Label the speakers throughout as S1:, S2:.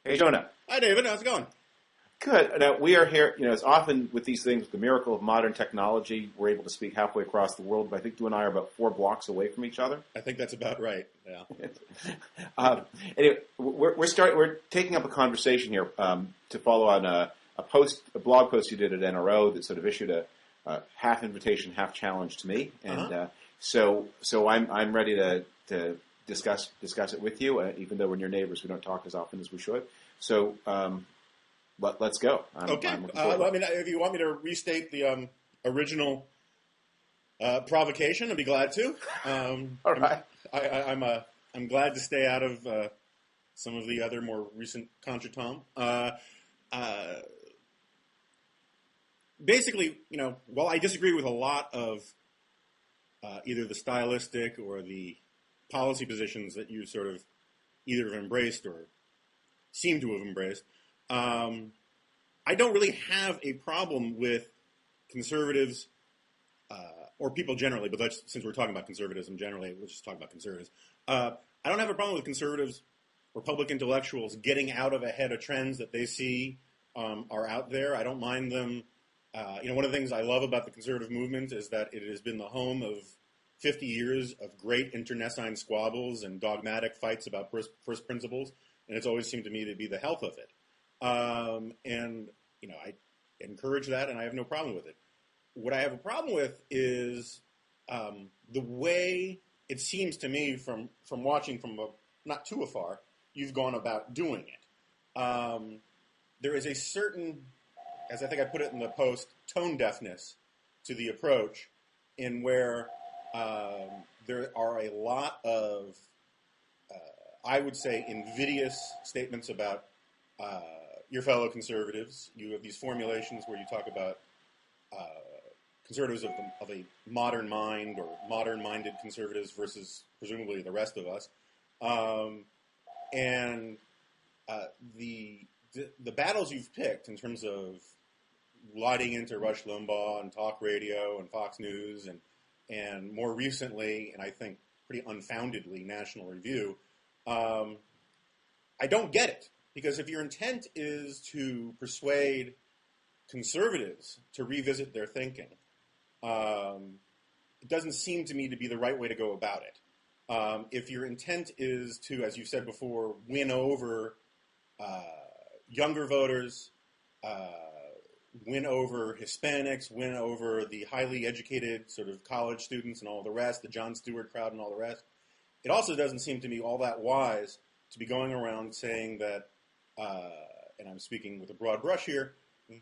S1: Hey, Jonah.
S2: Hi, David. How's it going?
S1: Good. Now, we are here, as often with these things, with the miracle of modern technology, we're able to speak halfway across the world, but I think you and I are about 4 blocks away from each other.
S2: I think that's about right. Yeah.
S1: Anyway, we're taking up a conversation here to follow on a blog post you did at NRO that sort of issued a half invitation, half challenge to me, and so I'm ready to discuss it with you. Even though we're near neighbors, we don't talk as often as we should. So. Let's go.
S2: Okay. If you want me to restate the original provocation, I'd be glad to.
S1: All right.
S2: I'm glad to stay out of some of the other more recent contretemps. Basically, while I disagree with a lot of either the stylistic or the policy positions that you sort of either have embraced or seem to have embraced, I don't really have a problem with conservatives or people generally, but since we're talking about conservatism generally, let's just talk about conservatives. I don't have a problem with conservatives or public intellectuals getting out of ahead of trends that they see are out there. I don't mind them. One of the things I love about the conservative movement is that it has been the home of 50 years of great internecine squabbles and dogmatic fights about first principles, and it's always seemed to me to be the health of it. I encourage that, and I have no problem with it. What I have a problem with is the way it seems to me from watching from not too afar, you've gone about doing it. There is a certain, as I think I put it in the post, tone deafness to the approach in where there are a lot of, I would say, invidious statements about your fellow conservatives. You have these formulations where you talk about conservatives of a modern mind or modern-minded conservatives versus presumably the rest of us. The battles you've picked in terms of lighting into Rush Limbaugh and talk radio and Fox News and more recently, and I think pretty unfoundedly, National Review, I don't get it. Because if your intent is to persuade conservatives to revisit their thinking, it doesn't seem to me to be the right way to go about it. If your intent is to, as you said before, win over younger voters, win over Hispanics, win over the highly educated sort of college students and all the rest, the Jon Stewart crowd and all the rest, it also doesn't seem to me all that wise to be going around saying that, and I'm speaking with a broad brush here,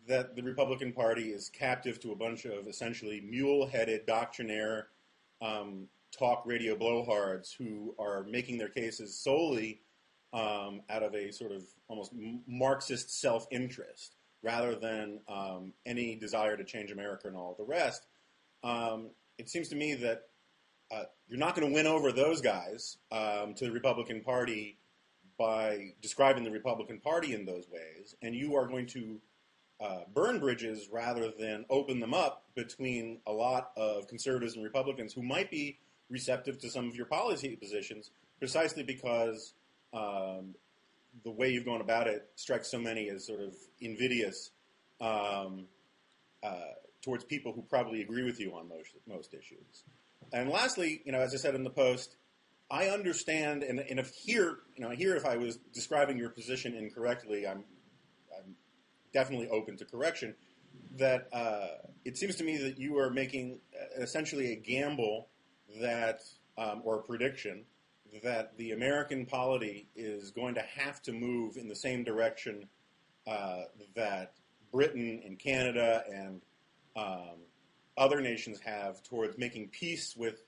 S2: that the Republican Party is captive to a bunch of essentially mule-headed doctrinaire talk radio blowhards who are making their cases solely out of a sort of almost Marxist self-interest rather than any desire to change America and all the rest. It seems to me that you're not going to win over those guys to the Republican Party by describing the Republican Party in those ways, and you are going to burn bridges rather than open them up between a lot of conservatives and Republicans who might be receptive to some of your policy positions precisely because the way you've gone about it strikes so many as sort of invidious towards people who probably agree with you on most issues. And lastly, as I said in the post, I understand, and if I was describing your position incorrectly, I'm definitely open to correction. That it seems to me that you are making essentially a gamble that, or a prediction, that the American polity is going to have to move in the same direction that Britain and Canada and other nations have towards making peace with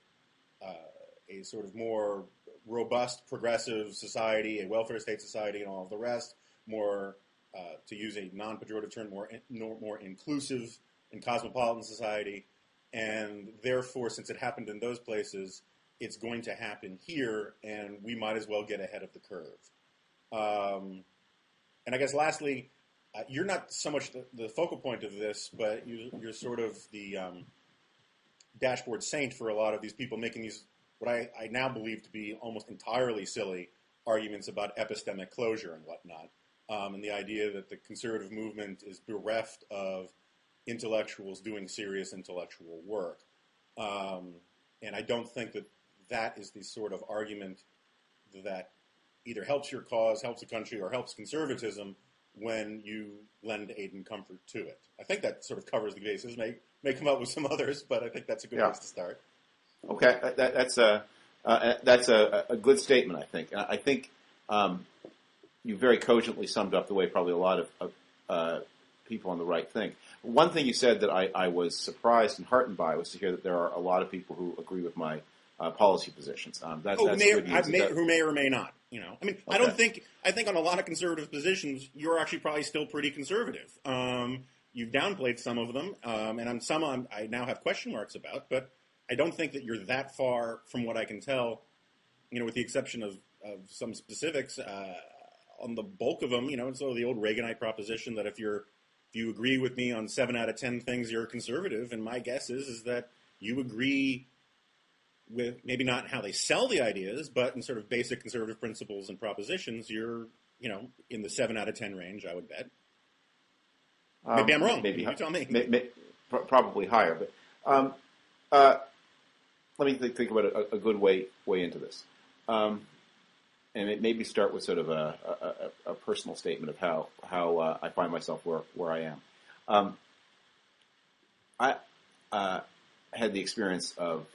S2: a sort of more robust, progressive society, a welfare state society, and all of the rest, more, to use a non-pejorative term, more inclusive and cosmopolitan society. And therefore, since it happened in those places, it's going to happen here, and we might as well get ahead of the curve. And I guess lastly, you're not so much the focal point of this, but you're sort of the dashboard saint for a lot of these people making these, what I now believe to be almost entirely silly arguments about epistemic closure and whatnot. and the idea that the conservative movement is bereft of intellectuals doing serious intellectual work. And I don't think that that is the sort of argument that either helps your cause, helps the country, or helps conservatism when you lend aid and comfort to it. I think that sort of covers the bases. May come up with some others, but I think that's a good place to start.
S1: Okay, that's a good statement, I think. I think you very cogently summed up the way probably a lot of people on the right think. One thing you said that I was surprised and heartened by was to hear that there are a lot of people who agree with my policy positions. That's good news.
S2: Who may or may not. You know, I mean,
S1: Okay.
S2: I think on a lot of conservative positions, you're actually probably still pretty conservative. You've downplayed some of them, and on some I now have question marks about, but I don't think that you're that far from what I can tell, you know, with the exception of some specifics. On the bulk of them, you know, it's sort of the old Reaganite proposition that if you agree with me on 7 out of 10 things, you're a conservative, and my guess is that you agree with maybe not how they sell the ideas, but in sort of basic conservative principles and propositions, you're, you know, in the 7 out of 10 range, I would bet. Maybe I'm wrong. Maybe you tell me.
S1: Probably higher, but let me think about a good way into this, and it maybe start with sort of a personal statement of how I find myself where I am. I had the experience of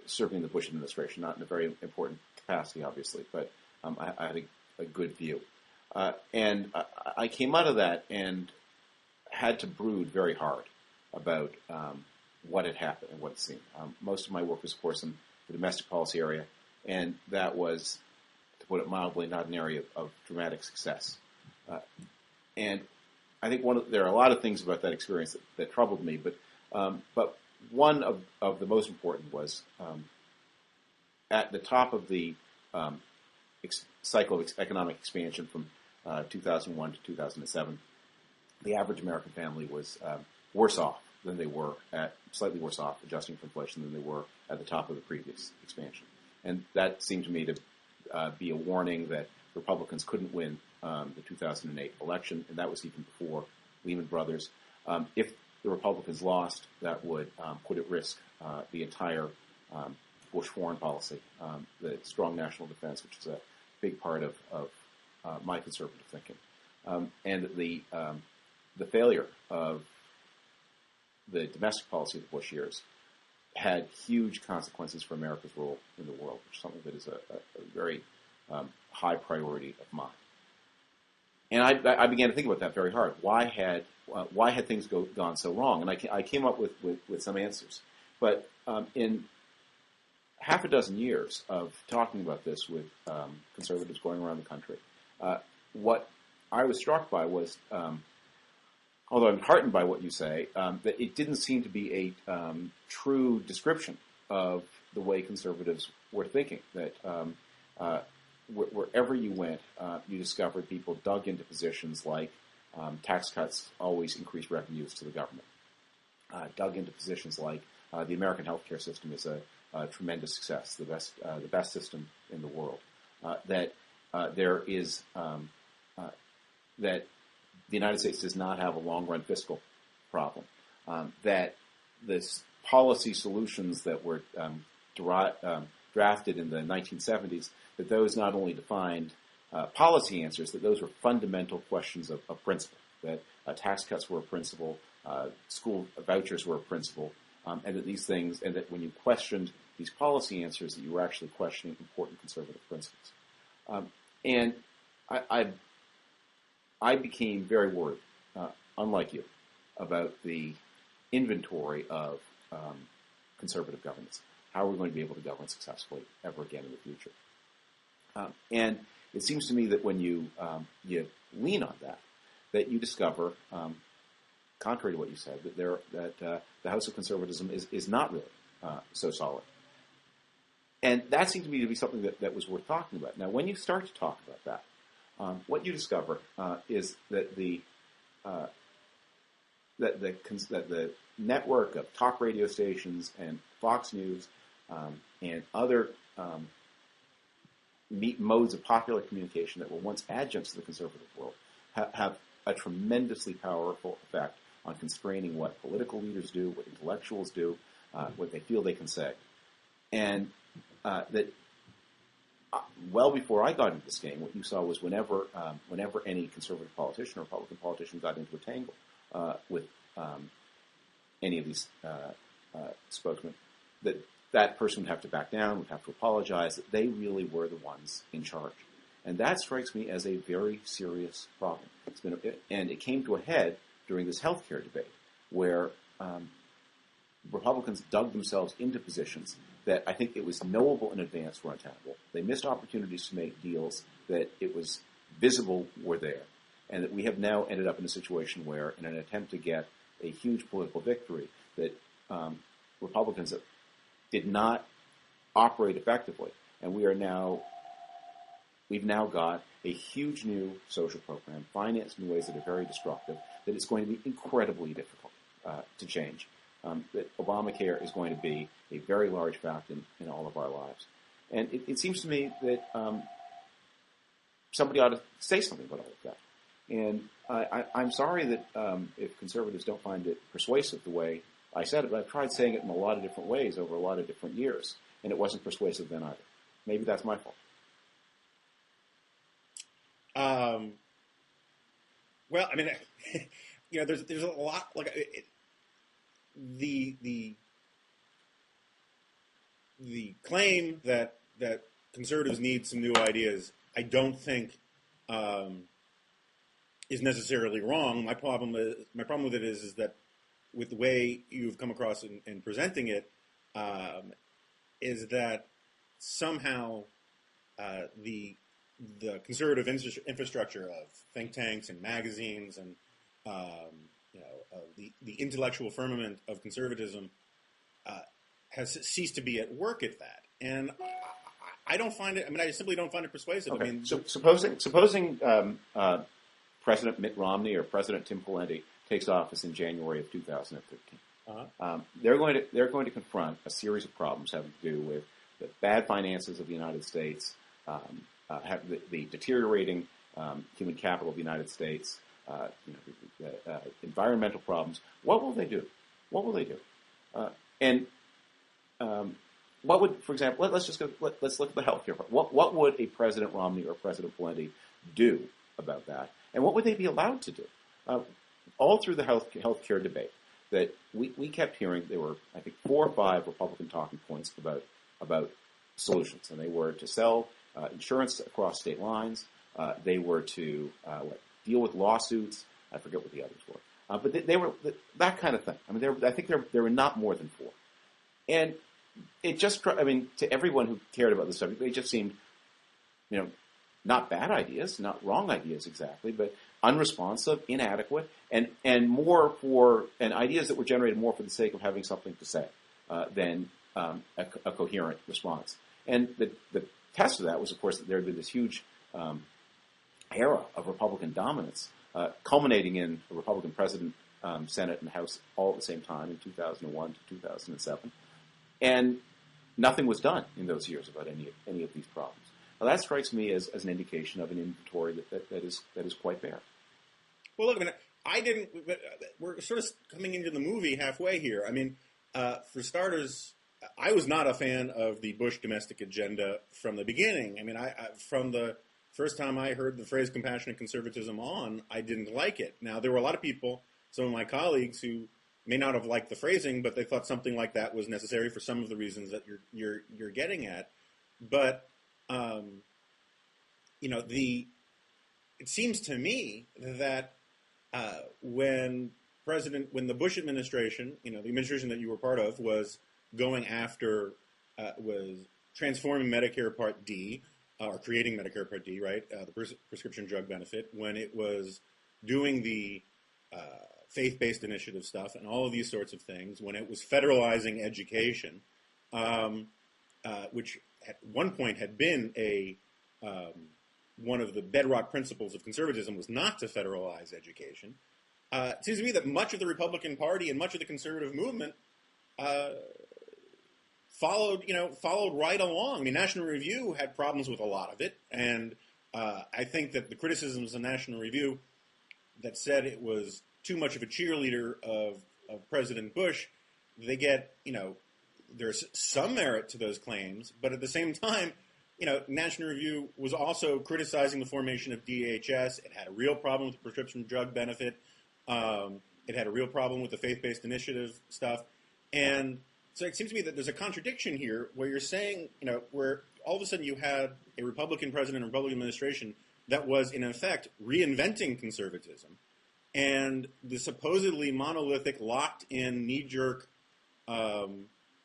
S1: serving the Bush administration, not in a very important capacity, obviously, but I had a good view. And I came out of that and had to brood very hard about what had happened and what had seen. Most of my work was, of course, in the domestic policy area, and that was, to put it mildly, not an area of dramatic success. And I think there are a lot of things about that experience that troubled me, but one of the most important was at the top of the cycle of economic expansion from 2001 to 2007, the average American family was worse off than they were slightly worse off, adjusting for inflation, than they were at the top of the previous expansion. And that seemed to me to be a warning that Republicans couldn't win the 2008 election, and that was even before Lehman Brothers. If the Republicans lost, that would put at risk the entire Bush foreign policy, the strong national defense, which is a big part of my conservative thinking, and the failure of the domestic policy of the Bush years had huge consequences for America's role in the world, which is something that is a very high priority of mine. And I began to think about that very hard. Why had things gone so wrong? And I came up with some answers. But in half a dozen years of talking about this with conservatives going around the country, what I was struck by was, although I'm heartened by what you say, that it didn't seem to be a true description of the way conservatives were thinking. That wherever you went, you discovered people dug into positions like tax cuts always increase revenues to the government, dug into positions like the American healthcare system is a tremendous success, the best system in the world, that there is that the United States does not have a long-run fiscal problem, that this policy solutions that were drafted in the 1970s, that those not only defined policy answers, that those were fundamental questions of principle, that tax cuts were a principle, school vouchers were a principle, and that these things, and that when you questioned these policy answers, that you were actually questioning important conservative principles. And I became very worried, unlike you, about the inventory of conservative governance. How are we going to be able to govern successfully ever again in the future? And it seems to me that when you lean on that you discover, contrary to what you said, that the House of Conservatism is not really so solid. And that seemed to me to be something that was worth talking about. Now, when you start to talk about that, what you discover is that the network of talk radio stations and Fox News and other modes of popular communication that were once adjuncts to the conservative world have a tremendously powerful effect on constraining what political leaders do, what intellectuals do, what they feel they can say. And that well before I got into this game, what you saw was whenever any conservative politician or Republican politician got into a tangle with any of these spokesmen, that person would have to back down, would have to apologize, that they really were the ones in charge. And that strikes me as a very serious problem. And it came to a head during this healthcare debate, where Republicans dug themselves into positions that I think it was knowable in advance were untenable. They missed opportunities to make deals that it was visible were there. And that we have now ended up in a situation where, in an attempt to get a huge political victory, that Republicans did not operate effectively. And we've now got a huge new social program, financed in ways that are very destructive, that it's going to be incredibly difficult to change. That Obamacare is going to be a very large fact in all of our lives. And it seems to me that somebody ought to say something about all of that. And I'm sorry that if conservatives don't find it persuasive the way I said it, but I've tried saying it in a lot of different ways over a lot of different years, and it wasn't persuasive then either. Maybe that's my fault.
S2: Well, I mean, there's a lot the claim that conservatives need some new ideas, I don't think is necessarily wrong. My problem with it is that with the way you've come across in presenting it, is that somehow the conservative infrastructure of think tanks and magazines and the intellectual firmament of conservatism has ceased to be at work at that, and I don't find it. I mean, I simply don't find it persuasive.
S1: Okay.
S2: I mean,
S1: so supposing President Mitt Romney or President Tim Pawlenty takes office in January of 2015, they're going to confront a series of problems having to do with the bad finances of the United States, have the deteriorating human capital of the United States, environmental problems. What will they do? What will they do? What would, for example, let's look at the healthcare part. What would a President Romney or President Pawlenty do about that? And what would they be allowed to do? All through the healthcare debate, that we kept hearing, there were, I think, 4 or 5 Republican talking points about solutions, and they were to sell insurance across state lines. They were to deal with lawsuits. I forget what the others were, but they were that kind of thing. I mean, I think there were not more than 4, and it just, I mean, to everyone who cared about the subject, they just seemed, not bad ideas, not wrong ideas exactly, but unresponsive, inadequate, and ideas that were generated more for the sake of having something to say than a coherent response. And the test of that was, of course, that there had been this huge era of Republican dominance, culminating in a Republican president, Senate, and House all at the same time in 2001 to 2007. And nothing was done in those years about any of these problems. Now, that strikes me as an indication of an inventory that is quite bare.
S2: Well, look, I mean, we're sort of coming into the movie halfway here. I mean, for starters, I was not a fan of the Bush domestic agenda from the beginning. I mean, from the first time I heard the phrase compassionate conservatism I didn't like it. Now, there were a lot of people, some of my colleagues, who may not have liked the phrasing, but they thought something like that was necessary for some of the reasons that you're getting at. But it seems to me that when the Bush administration, the administration that you were part of, was going after, was transforming Medicare Part D, or creating Medicare Part D, right, the prescription drug benefit, when it was doing the faith-based initiative stuff and all of these sorts of things, when it was federalizing education, which at one point had been one of the bedrock principles of conservatism, was not to federalize education. It seems to me that much of the Republican Party and much of the conservative movement followed right along. I mean, National Review had problems with a lot of it, and I think that the criticisms of National Review that said it was too much of a cheerleader of President Bush, they get, there's some merit to those claims, but at the same time, National Review was also criticizing the formation of DHS. It had a real problem with the prescription drug benefit. It had a real problem with the faith-based initiative stuff. And so it seems to me that there's a contradiction here where you're saying, where all of a sudden you had a Republican president and Republican administration that was, in effect, reinventing conservatism. And the supposedly monolithic, locked-in, knee-jerk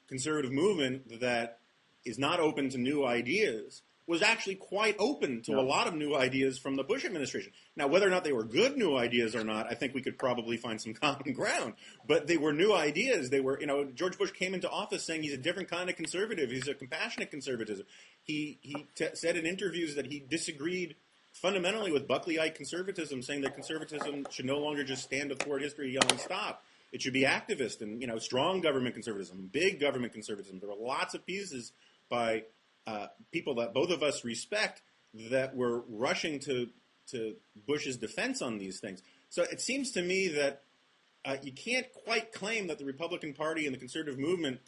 S2: conservative movement that is not open to new ideas was actually quite open to a lot of new ideas from the Bush administration. Now, whether or not they were good new ideas or not, I think we could probably find some common ground. But they were new ideas. They were, George Bush came into office saying he's a different kind of conservative. He's a compassionate conservatism. He said in interviews that he disagreed fundamentally with Buckleyite conservatism, saying that conservatism should no longer just stand athwart history yelling stop. It should be activist and, strong government conservatism, big government conservatism. There were lots of pieces by people that both of us respect that were rushing to Bush's defense on these things. So it seems to me that you can't quite claim that the Republican Party and the conservative movement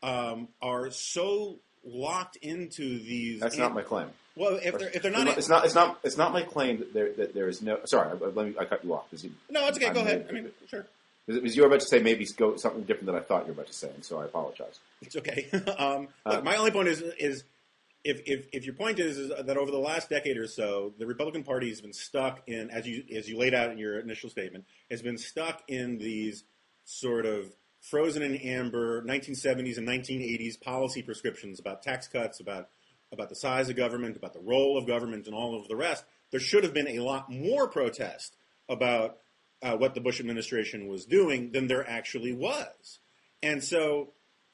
S2: are so locked into these.
S1: That's not my claim.
S2: Well, if they're not,
S1: it's not my claim that there is no. Sorry, I cut you off.
S2: No, it's okay. Go ahead. I mean, sure.
S1: Because you were about to say maybe go something different than I thought you were about to say, and so I apologize.
S2: It's okay. Look, my only point is if your point is that over the last decade or so, the Republican Party has been stuck in, as you laid out in your initial statement, has been stuck in these sort of frozen in amber 1970s and 1980s policy prescriptions about tax cuts, about the size of government, about the role of government, and all of the rest. There should have been a lot more protest about what the Bush administration was doing than there actually was. And so,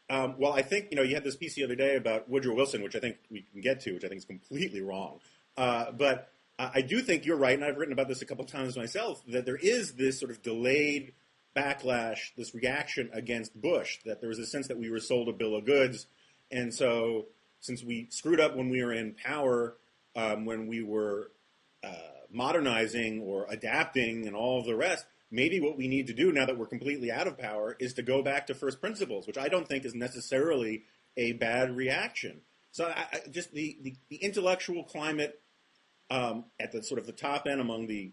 S2: while I think, you had this piece the other day about Woodrow Wilson, which I think we can get to, which I think is completely wrong. But I do think you're right, and I've written about this a couple of times myself, that there is this sort of delayed backlash, this reaction against Bush, that there was a sense that we were sold a bill of goods. And so, since we screwed up when we were in power, when we were modernizing or adapting and all of the rest, maybe what we need to do now that we're completely out of power is to go back to first principles, which I don't think is necessarily a bad reaction. So I just the intellectual climate at the sort of the top end among the,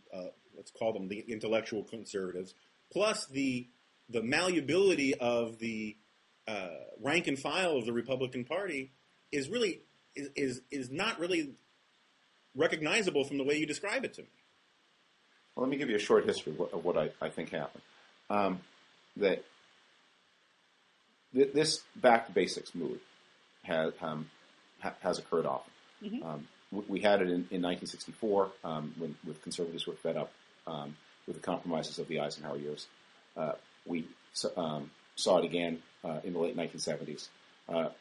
S2: let's call them the intellectual conservatives, plus the malleability of the rank and file of the Republican Party is really is not really recognizable from the way you describe it to me.
S1: Well, let me give you a short history of what I think happened. That this back to basics move has occurred often. Mm-hmm. We had it in 1964 when conservatives were fed up with the compromises of the Eisenhower years. We saw it again in the late 1970s.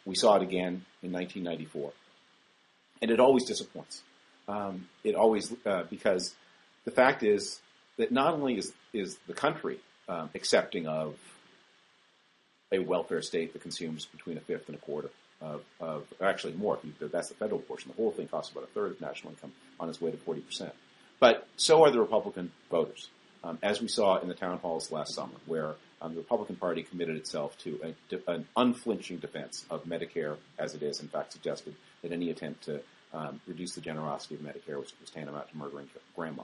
S1: We saw it again in 1994. And it always disappoints. It always, because the fact is that not only is the country accepting of a welfare state that consumes between a fifth and a quarter of actually more, that's the federal portion. The whole thing costs about a third of national income on its way to 40%. But so are the Republican voters, as we saw in the town halls last summer, where the Republican Party committed itself to an unflinching defense of Medicare as it is, in fact suggested that any attempt to reduce the generosity of Medicare was tantamount to murdering grandma.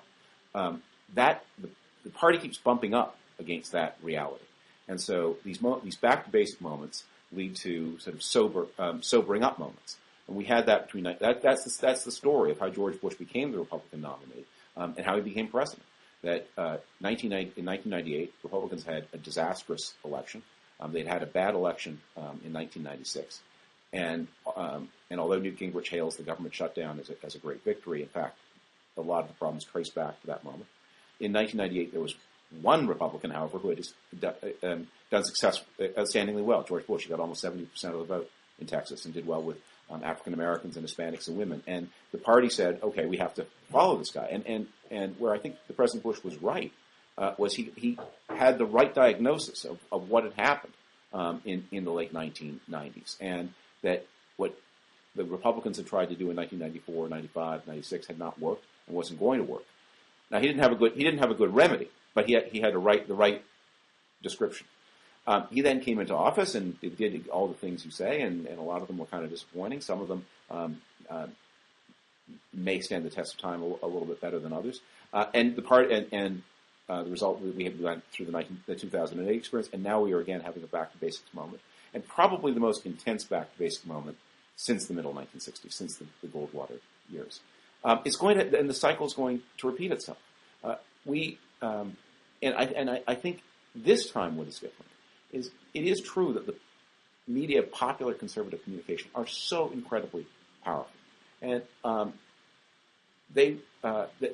S1: The party keeps bumping up against that reality. And so these back to basic moments lead to sort of sobering up moments. And we had that between that's the story of how George Bush became the Republican nominee and how he became president. That in 1998, Republicans had a disastrous election. They'd had a bad election in 1996. And although Newt Gingrich hails the government shutdown as a great victory, in fact, a lot of the problems trace back to that moment. In 1998, there was one Republican, however, who had done outstandingly well. George Bush. He got almost 70% of the vote in Texas and did well with African Americans and Hispanics and women. And the party said, okay, we have to follow this guy. And where I think the President Bush was right was he had the right diagnosis of what had happened in the late 1990s. And that what the Republicans had tried to do in 1994, 95, 96 had not worked and wasn't going to work. Now he didn't have a good remedy, but he had the right description. He then came into office and did all the things you say, and a lot of them were kind of disappointing. Some of them may stand the test of time a little bit better than others. And the result, we went through the 2008 experience, and now we are again having a back to basics moment, and probably the most intense back to basic moment since the middle 1960s, since the Goldwater years. It's going to, and the cycle is going to repeat itself. I think this time what is different is it is true that the media of popular conservative communication are so incredibly powerful, and they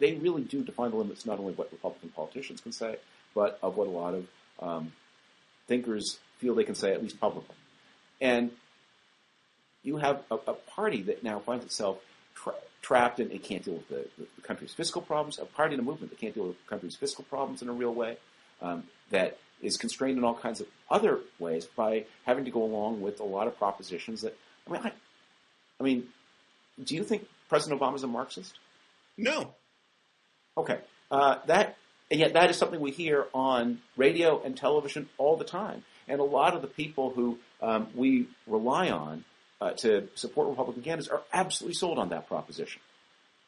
S1: really do define the limits not only of what Republican politicians can say, but of what a lot of thinkers feel they can say, at least publicly. And you have a party that now finds itself trapped in, it can't deal with the country's fiscal problems, a party and a movement that can't deal with the country's fiscal problems in a real way, that is constrained in all kinds of other ways by having to go along with a lot of propositions that, I mean, do you think President Obama is a Marxist?
S2: No.
S1: Okay. And yet that is something we hear on radio and television all the time. And a lot of the people who we rely on to support Republican candidates are absolutely sold on that proposition.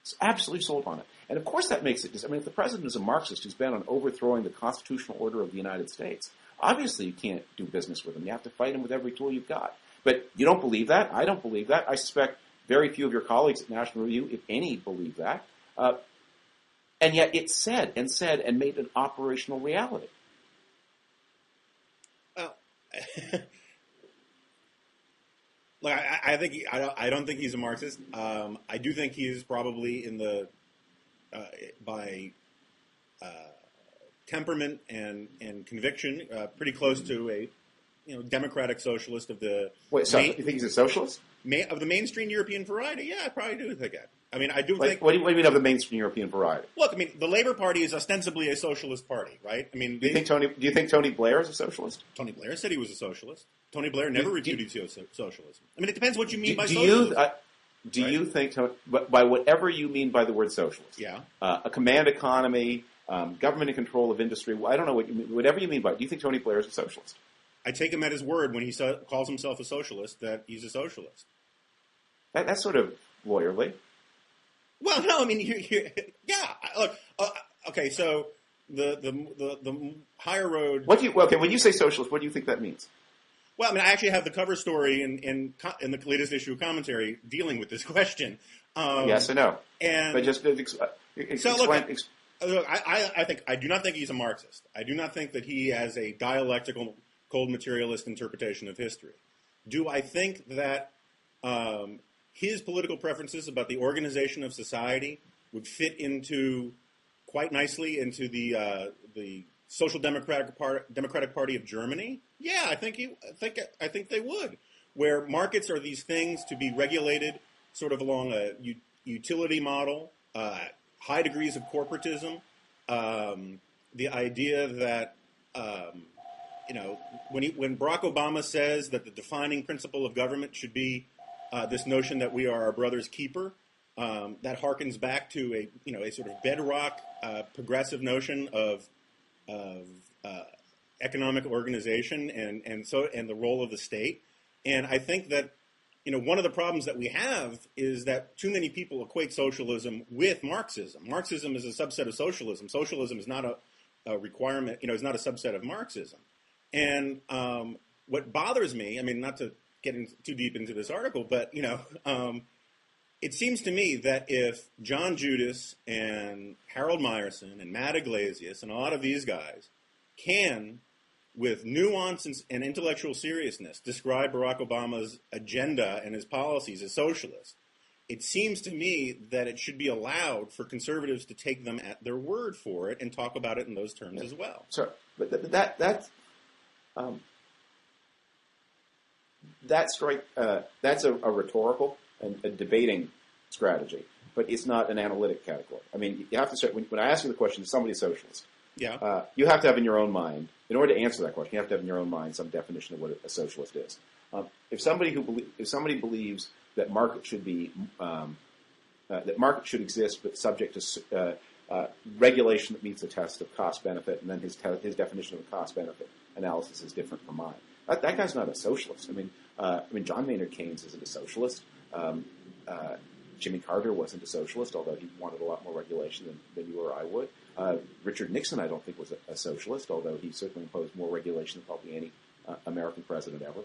S1: It's absolutely sold on it. And of course that makes it, if the president is a Marxist who's bent on overthrowing the constitutional order of the United States, obviously you can't do business with him. You have to fight him with every tool you've got. But you don't believe that. I don't believe that. I suspect very few of your colleagues at National Review, if any, believe that. And yet it's said and made an operational reality.
S2: Well, look, I don't think he's a Marxist. I do think he is probably in the by temperament and conviction pretty close to a democratic socialist of the.
S1: Wait, so you think he's a socialist?
S2: Of the mainstream European variety? Yeah, I probably do think that. I mean, I do think.
S1: What do you mean of the mainstream European variety?
S2: Look, I mean, the Labour Party is ostensibly a socialist party, right? I mean,
S1: do you think Tony Blair is a socialist?
S2: Tony Blair said he was a socialist. Tony Blair never refuted socialism. I mean, it depends what you mean by socialism.
S1: Do you think, by whatever you mean by the word socialist,
S2: yeah,
S1: a command economy, government in control of industry, I don't know what you mean, whatever you mean by it, do you think Tony Blair is a socialist?
S2: I take him at his word when he calls himself a socialist that he's a socialist.
S1: That's sort of lawyerly.
S2: Well, no, I mean, yeah. Look, okay, so the higher road.
S1: When you say socialist, what do you think that means?
S2: Well, I mean, I actually have the cover story in the latest issue of Commentary dealing with this question.
S1: Yes, I know. But just explain.
S2: Look, I do not think he's a Marxist. I do not think that he has a dialectical, cold materialist interpretation of history. Do I think that his political preferences about the organization of society would fit into quite nicely into the Social Democratic Party of Germany? Yeah, I think they would, where markets are these things to be regulated sort of along a utility model, high degrees of corporatism, the idea that when Barack Obama says that the defining principle of government should be this notion that we are our brother's keeper, that harkens back to a sort of bedrock progressive notion of economic organization and the role of the state. And I think that one of the problems that we have is that too many people equate socialism with Marxism. Marxism is a subset of socialism. Socialism is not a requirement. Is not a subset of Marxism. And what bothers me, I mean, not to get too deep into this article, but it seems to me that if John Judas and Harold Meyerson and Matt Iglesias and a lot of these guys can, with nuance and intellectual seriousness, describe Barack Obama's agenda and his policies as socialist, it seems to me that it should be allowed for conservatives to take them at their word for it and talk about it in those terms as well.
S1: So, but that's a rhetorical and a debating strategy, but it's not an analytic category. I mean, you have to start when I ask you the question, is somebody a socialist?
S2: Yeah.
S1: You have to have in your own mind, in order to answer that question, you have to have in your own mind some definition of what a socialist is. If somebody believes that market should be that market should exist, but subject to regulation that meets the test of cost-benefit, and then his definition of the cost-benefit analysis is different from mine. That guy's not a socialist. I mean, John Maynard Keynes isn't a socialist. Jimmy Carter wasn't a socialist, although he wanted a lot more regulation than you or I would. Richard Nixon, I don't think, was a socialist, although he certainly imposed more regulation than probably any American president ever.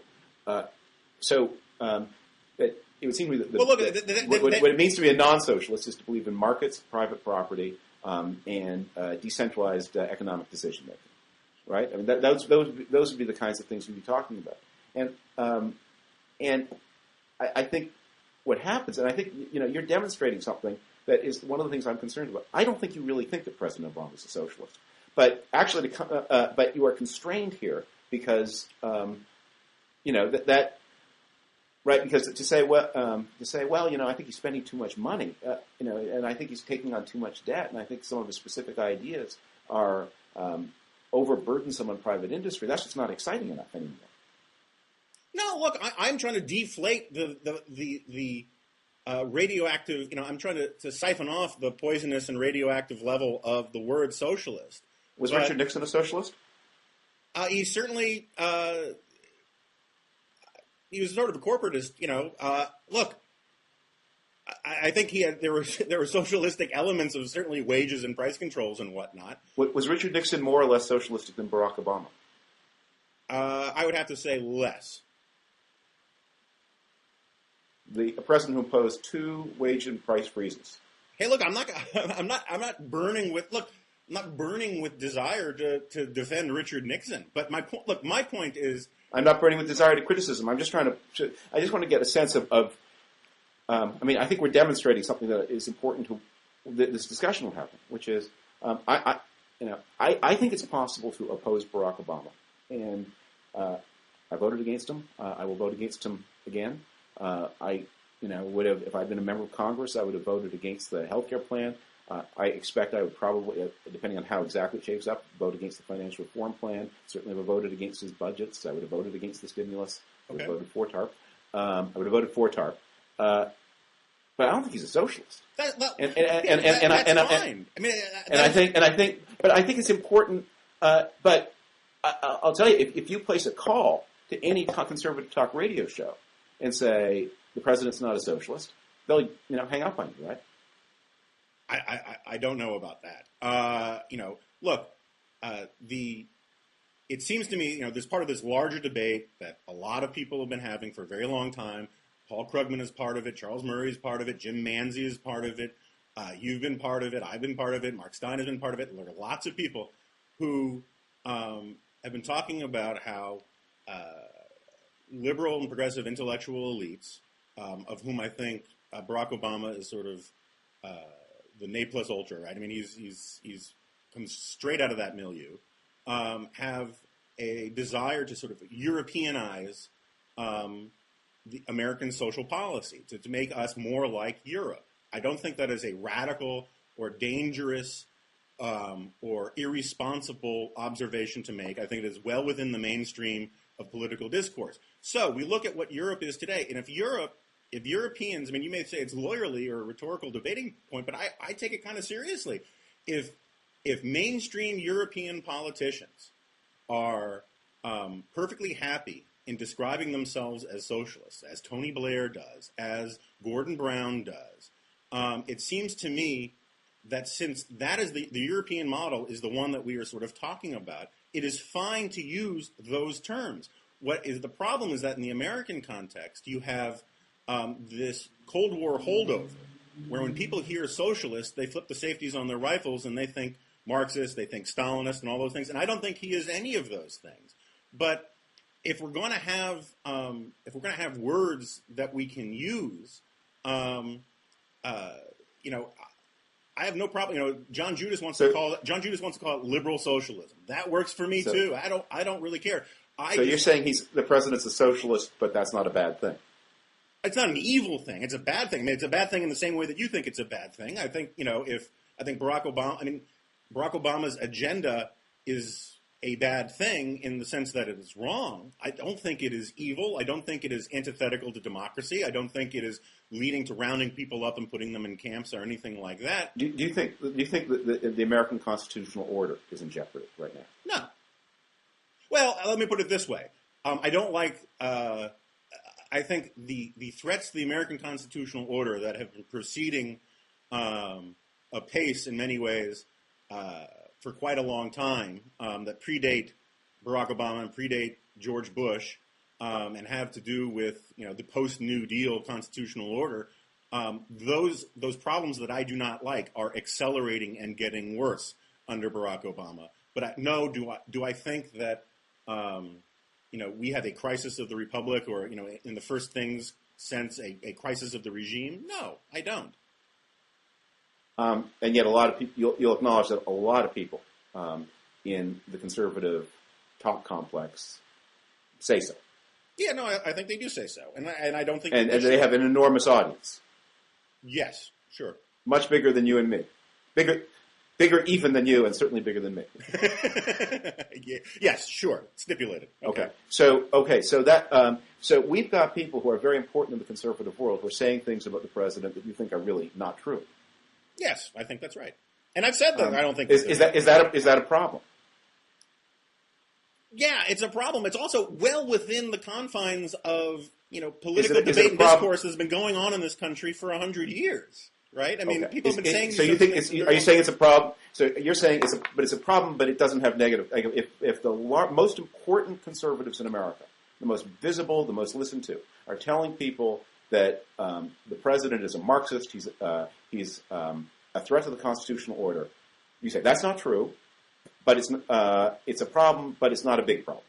S1: It would seem to me that what it means to be a non-socialist is to believe in markets, private property, and decentralized economic decision making. Right? I mean, those would be the kinds of things we'd be talking about. And I think what happens, and I think you're demonstrating something that is one of the things I'm concerned about. I don't think you really think that President Obama is a socialist, but actually, but you are constrained here because that. Right, because to say, well, I think he's spending too much money, and I think he's taking on too much debt, and I think some of his specific ideas are overburdensome on private industry. That's just not exciting enough anymore.
S2: No, look, I'm trying to deflate the radioactive. I'm trying to siphon off the poisonous and radioactive level of the word socialist.
S1: Was Richard Nixon a socialist?
S2: He certainly. He was sort of a corporatist, look, I think there were socialistic elements of certainly wages and price controls and whatnot.
S1: Was Richard Nixon more or less socialistic than Barack Obama?
S2: I would have to say less.
S1: A president who imposed 2 wage and price freezes.
S2: Hey, look, I'm not burning with desire to defend Richard Nixon. But my point is.
S1: I'm not burning with desire to criticism. I just want to get a sense of I think we're demonstrating something that is important to this discussion will happen, which is, I think it's possible to oppose Barack Obama, and I voted against him. I will vote against him again. I would have, if I'd been a member of Congress, I would have voted against the healthcare plan. I expect I would probably, depending on how exactly it shapes up, vote against the financial reform plan. Certainly would have voted against his budgets. I would have voted against the stimulus. I would have voted for TARP. But I don't think he's a socialist.
S2: That's fine.
S1: I think it's important. But I'll tell you, if you place a call to any conservative talk radio show and say the president's not a socialist, they'll hang up on you, right?
S2: I don't know about that. Look, it seems to me, there's part of this larger debate that a lot of people have been having for a very long time. Paul Krugman is part of it. Charles Murray is part of it. Jim Manzi is part of it. You've been part of it. I've been part of it. Mark Stein has been part of it. There are lots of people who have been talking about how liberal and progressive intellectual elites, of whom I think Barack Obama is sort of the ne plus ultra, right? I mean, he's comes straight out of that milieu. Have a desire to sort of Europeanize the American social policy to make us more like Europe. I don't think that is a radical or dangerous or irresponsible observation to make. I think it is well within the mainstream of political discourse. So we look at what Europe is today, and if Europeans, I mean, you may say it's lawyerly or a rhetorical debating point, but I take it kind of seriously. If mainstream European politicians are perfectly happy in describing themselves as socialists, as Tony Blair does, as Gordon Brown does, it seems to me that since that is the European model is the one that we are sort of talking about, it is fine to use those terms. What is the problem is that in the American context, you have this Cold War holdover, where when people hear socialist, they flip the safeties on their rifles and they think Marxist, they think Stalinist, and all those things. And I don't think he is any of those things. But if we're going to have words that we can use, I have no problem. John Judas wants to call it liberal socialism. That works for me too. I don't really care.
S1: You're saying the president's a socialist, but that's not a bad thing.
S2: It's not an evil thing. It's a bad thing. I mean, it's a bad thing in the same way that you think it's a bad thing. I think Barack Obama's agenda is a bad thing in the sense that it is wrong. I don't think it is evil. I don't think it is antithetical to democracy. I don't think it is leading to rounding people up and putting them in camps or anything like that.
S1: Do you think that the American constitutional order is in jeopardy right now?
S2: No. Well, let me put it this way. I don't like. I think the threats to the American constitutional order that have been proceeding apace in many ways for quite a long time, that predate Barack Obama and predate George Bush, and have to do with the post-New Deal constitutional order. Those problems that I do not like are accelerating and getting worse under Barack Obama. But do I think that we have a crisis of the republic, or in the first things sense, a crisis of the regime? No, I don't.
S1: And yet, a lot of people, you'll acknowledge that a lot of people in the conservative talk complex say so.
S2: Yeah, no, I think they do say so, and I don't think.
S1: And they have an enormous audience.
S2: Yes, sure.
S1: Much bigger than you and me. Bigger even than you, and certainly bigger than me.
S2: Yeah, yes, sure. Stipulated.
S1: Okay. So that so we've got people who are very important in the conservative world who are saying things about the president that you think are really not true.
S2: Yes, I think that's right. And I've said that I don't think
S1: is that a problem?
S2: Yeah, it's a problem. It's also well within the confines of political debate and discourse has been going on in this country for 100 years, right? I mean, people have been saying.
S1: So you think are you saying it's a problem? So you're saying it's a problem, but it doesn't have negative. Like if the most important conservatives in America, the most visible, the most listened to, are telling people that the president is a Marxist, he's a threat to the constitutional order, you say that's not true. But it's a problem, but it's not a big problem.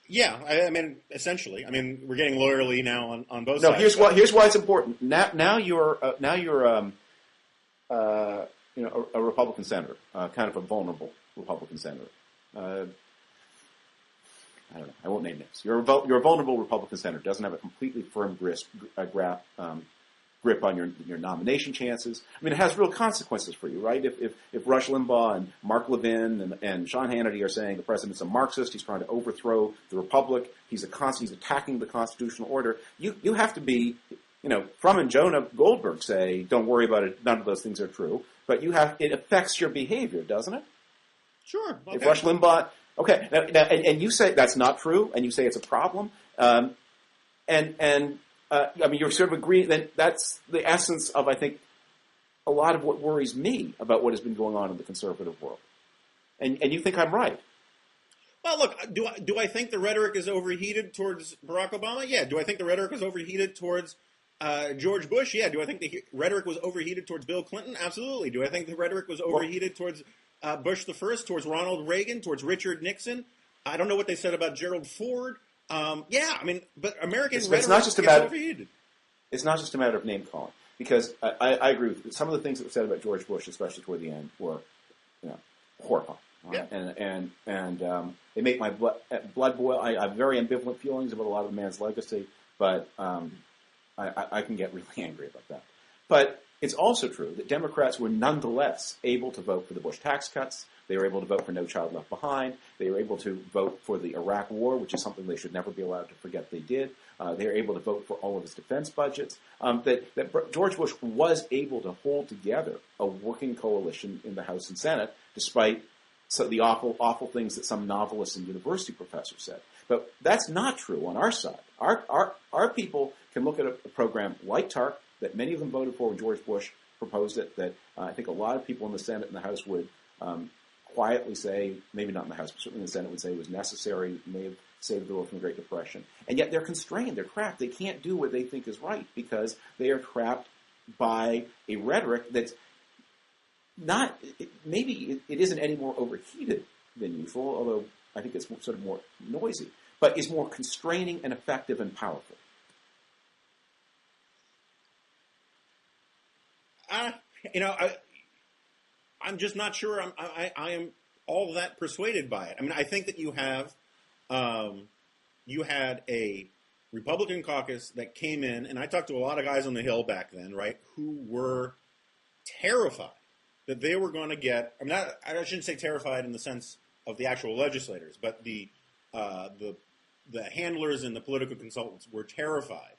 S2: Yeah, I mean, essentially. I mean, we're getting lawyerly now on both
S1: sides.
S2: No,
S1: here's why it's important. Now you're a Republican senator, kind of a vulnerable Republican senator. I don't know. I won't name names. You're a vulnerable Republican senator. Doesn't have a completely firm grip on your nomination chances. I mean, it has real consequences for you, right? If Rush Limbaugh and Mark Levin and Sean Hannity are saying the president's a Marxist, he's trying to overthrow the republic, he's attacking the constitutional order, you have to be, Frum and Jonah Goldberg say, don't worry about it, none of those things are true, but it affects your behavior, doesn't it?
S2: Sure. Okay.
S1: If Rush Limbaugh, okay, now, and you say that's not true, and you say it's a problem, I mean, you're sort of agreeing that that's the essence of, I think, a lot of what worries me about what has been going on in the conservative world. And you think I'm right.
S2: Well, look, do I think the rhetoric is overheated towards Barack Obama? Yeah. Do I think the rhetoric is overheated towards George Bush? Yeah. Do I think the rhetoric was overheated towards Bill Clinton? Absolutely. Do I think the rhetoric was overheated towards Bush the First, towards Ronald Reagan, towards Richard Nixon? I don't know what they said about Gerald Ford. Yeah, I mean, but American rhetoric gets overheated.
S1: It's not just a matter of name calling, because I agree with you. Some of the things that were said about George Bush, especially toward the end, were horrifying.
S2: Yeah.
S1: And they make my blood boil. I have very ambivalent feelings about a lot of the man's legacy, but I can get really angry about that. But it's also true that Democrats were nonetheless able to vote for the Bush tax cuts. They were able to vote for No Child Left Behind. They were able to vote for the Iraq War, which is something they should never be allowed to forget they did. They were able to vote for all of his defense budgets. That George Bush was able to hold together a working coalition in the House and Senate, despite the awful things that some novelists and university professors said. But that's not true on our side. Our people can look at a program like TARP that many of them voted for when George Bush proposed it, that I think a lot of people in the Senate and the House would quietly say, maybe not in the House, but certainly in the Senate, would say was necessary, may have saved the world from the Great Depression. And yet they're constrained, they're trapped. They can't do what they think is right because they are trapped by a rhetoric that's not, maybe it isn't any more overheated than usual, although I think it's sort of more noisy, but is more constraining and effective and powerful.
S2: I'm just not sure I am all that persuaded by it. I mean, I think that you had a Republican caucus that came in, and I talked to a lot of guys on the Hill back then, right, who were terrified that they were going to get. I shouldn't say terrified in the sense of the actual legislators, but the handlers and the political consultants were terrified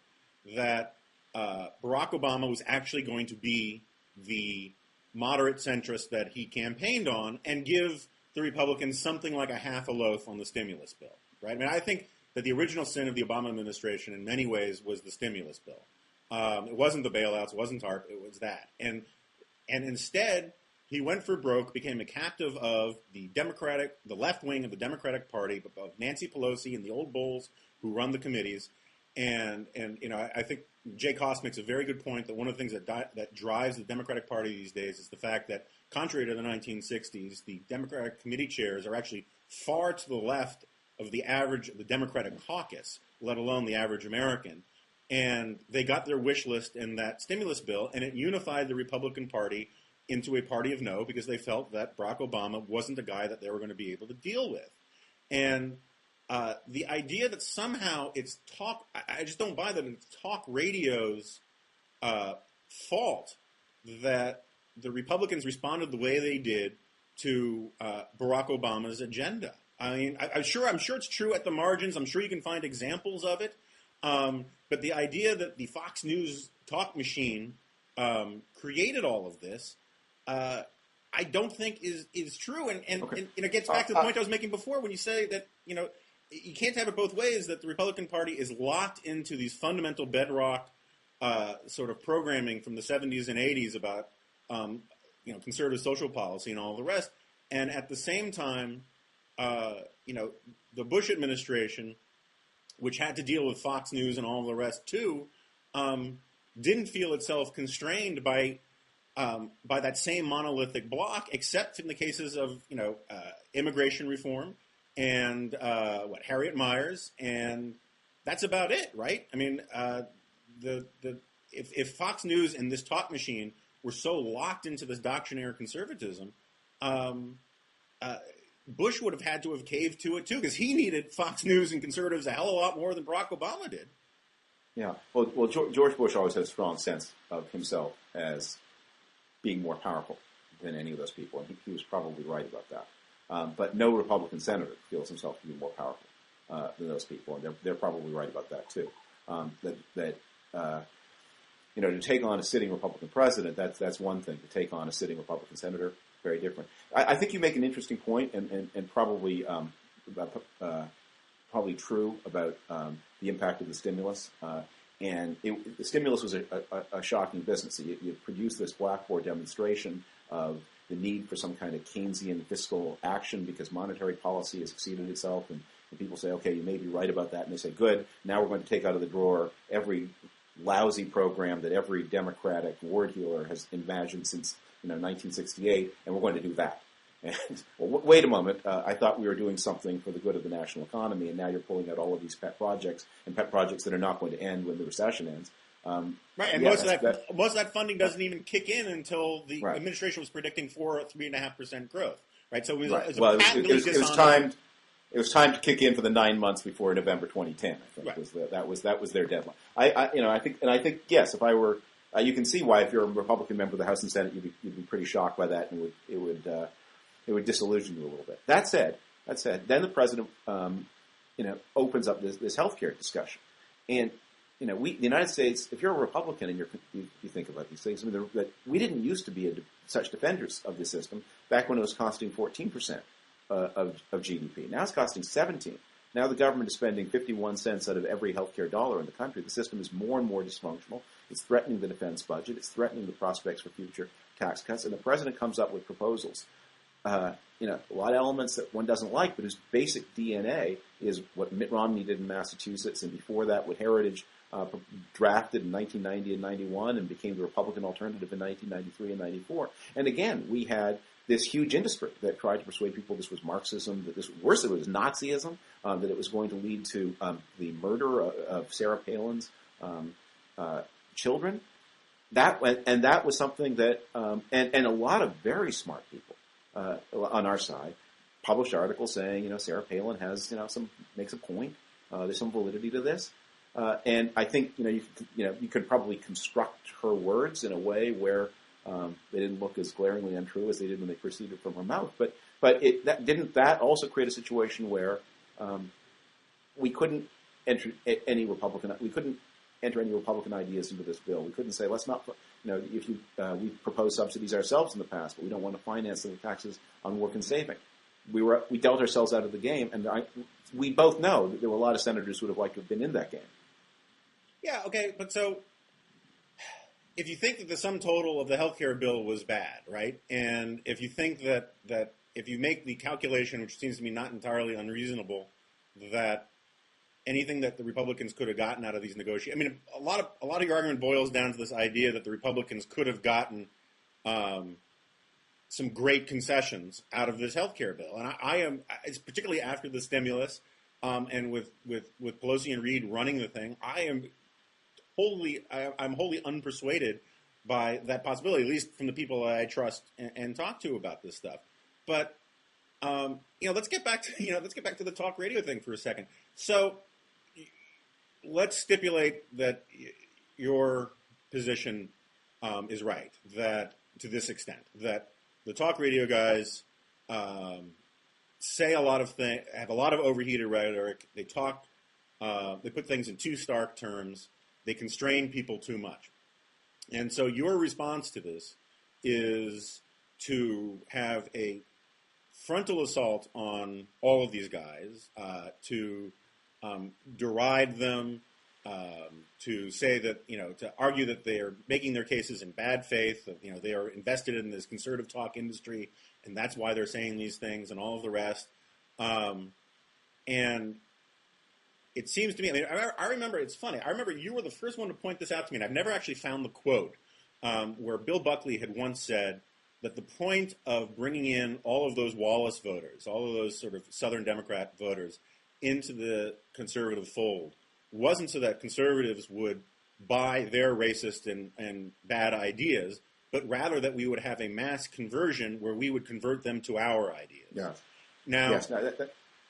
S2: that Barack Obama was actually going to be the moderate centrist that he campaigned on and give the Republicans something like a half a loaf on the stimulus bill, right? I mean, I think that the original sin of the Obama administration in many ways was the stimulus bill. It wasn't the bailouts, it wasn't TARP, it was that. And instead, he went for broke, became a captive of the left wing of the Democratic Party, of Nancy Pelosi and the old bulls who run the committees. And I think Jay Koss makes a very good point that one of the things that drives the Democratic Party these days is the fact that, contrary to the 1960s, the Democratic committee chairs are actually far to the left of the average of the Democratic caucus, let alone the average American. And they got their wish list in that stimulus bill, and it unified the Republican Party into a party of no because they felt that Barack Obama wasn't the guy that they were going to be able to deal with. And the idea that somehow it's talk, I just don't buy that it's talk radio's fault that the Republicans responded the way they did to Barack Obama's agenda. I mean, I'm sure it's true at the margins. I'm sure you can find examples of it. But the idea that the Fox News talk machine created all of this, I don't think is true. And it gets back to the point I was making before when you say that, you can't have it both ways, that the Republican Party is locked into these fundamental bedrock sort of programming from the 70s and 80s about conservative social policy and all the rest. And at the same time, the Bush administration, which had to deal with Fox News and all the rest too, didn't feel itself constrained by that same monolithic block, except in the cases of immigration reform and Harriet Miers, and that's about it, right? I mean, if Fox News and this talk machine were so locked into this doctrinaire conservatism, Bush would have had to have caved to it too, because he needed Fox News and conservatives a hell of a lot more than Barack Obama did.
S1: Yeah. Well, George Bush always had a strong sense of himself as being more powerful than any of those people, and he was probably right about that. But no Republican senator feels himself to be more powerful than those people, and they're probably right about that too. To take on a sitting Republican president, that's one thing. To take on a sitting Republican senator, very different. I think you make an interesting point, and probably true about the impact of the stimulus. The stimulus was a shocking business. You produced this blackboard demonstration of the need for some kind of Keynesian fiscal action because monetary policy has exceeded itself, and people say, okay, you may be right about that, and they say, good, now we're going to take out of the drawer every lousy program that every Democratic ward healer has imagined since 1968, and we're going to do that. And, well, wait a moment, I thought we were doing something for the good of the national economy, and now you're pulling out all of these pet projects that are not going to end when the recession ends.
S2: Right, and most of that funding doesn't even kick in until the administration was predicting 3.5% growth. Right, so it was
S1: timed. It was timed to kick in for the 9 months before November 2010. I think that was their deadline. I think yes, if I were, you can see why if you're a Republican member of the House and Senate, you'd be pretty shocked by that, and it would disillusion you a little bit. That said, then the president opens up this healthcare discussion, and the United States, if you're a Republican and you think about these things, we didn't used to be such defenders of the system back when it was costing 14% of GDP. Now it's costing 17%. Now the government is spending 51 cents out of every healthcare dollar in the country. The system is more and more dysfunctional. It's threatening the defense budget. It's threatening the prospects for future tax cuts. And the president comes up with proposals. A lot of elements that one doesn't like, but whose basic DNA is what Mitt Romney did in Massachusetts, and before that what Heritage drafted in 1990 and 91 and became the Republican alternative in 1993 and 94. And again, we had this huge industry that tried to persuade people this was Marxism, that it was Nazism, that it was going to lead to the murder of Sarah Palin's children. That was something that, and a lot of very smart people on our side published articles saying, Sarah Palin has, makes a point. There's some validity to this. And I think, you could probably construct her words in a way where They didn't look as glaringly untrue as they did when they proceeded from her mouth. But didn't that also create a situation where we couldn't enter any Republican ideas into this bill? We couldn't say, let's not, if we proposed subsidies ourselves in the past, but we don't want to finance the taxes on work and saving. We dealt ourselves out of the game, and we both know that there were a lot of senators who would have liked to have been in that game.
S2: Yeah, okay, but so if you think that the sum total of the healthcare bill was bad, right, and if you think that if you make the calculation, which seems to me not entirely unreasonable, that anything that the Republicans could have gotten out of these negotiations, I mean, a lot of your argument boils down to this idea that the Republicans could have gotten some great concessions out of this healthcare bill, and it's particularly after the stimulus, and with Pelosi and Reid running the thing, I'm wholly unpersuaded by that possibility, at least from the people I trust and talk to about this stuff. But let's get back to the talk radio thing for a second. So let's stipulate that your position is right, that to this extent, that the talk radio guys say a lot of things, have a lot of overheated rhetoric. They talk, they put things in too stark terms. They constrain people too much. And so your response to this is to have a frontal assault on all of these guys, to deride them, to say that, to argue that they are making their cases in bad faith, that, they are invested in this conservative talk industry, and that's why they're saying these things and all of the rest. And it seems to me, I remember, it's funny, I remember you were the first one to point this out to me, and I've never actually found the quote, where Bill Buckley had once said that the point of bringing in all of those Wallace voters, all of those sort of Southern Democrat voters into the conservative fold wasn't so that conservatives would buy their racist and bad ideas, but rather that we would have a mass conversion where we would convert them to our ideas.
S1: Yeah.
S2: Now,
S1: yes,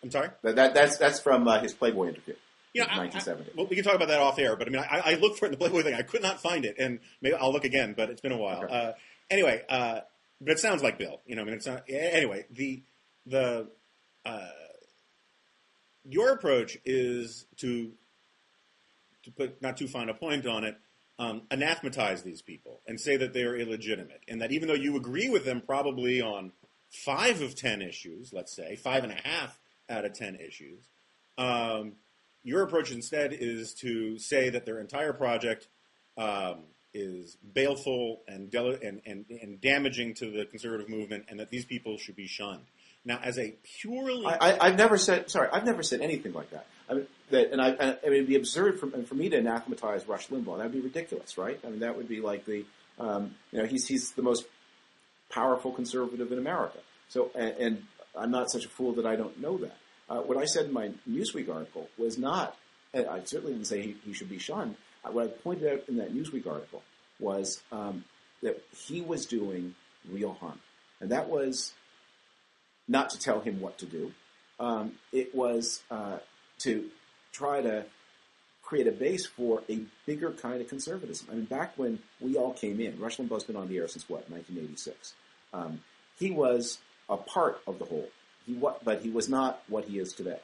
S2: I'm sorry?
S1: That's from his Playboy interview. In 1970.
S2: Well, we can talk about that off air, but I looked for it in the Playboy thing. I could not find it, and maybe I'll look again, but it's been a while.
S1: Okay.
S2: Anyway, but it sounds like Bill. It's not. Anyway, your approach is to put not too fine a point on it, anathematize these people and say that they are illegitimate, and that even though you agree with them probably on 5 of 10 issues, let's say 5.5 out of 10 issues, your approach instead is to say that their entire project is baleful and damaging to the conservative movement, and that these people should be shunned. Now, as a purely,
S1: I've never said anything like that. It'd be absurd for me to anathematize Rush Limbaugh. That'd be ridiculous, right? That would be like he's the most powerful conservative in America. So, and I'm not such a fool that I don't know that. What I said in my Newsweek article was not, and I certainly didn't say he should be shunned. What I pointed out in that Newsweek article was that he was doing real harm. And that was not to tell him what to do. It was to try to create a base for a bigger kind of conservatism. Back when we all came in, Rush Limbaugh's been on the air since, 1986. He was a part of the whole. But he was not what he is today.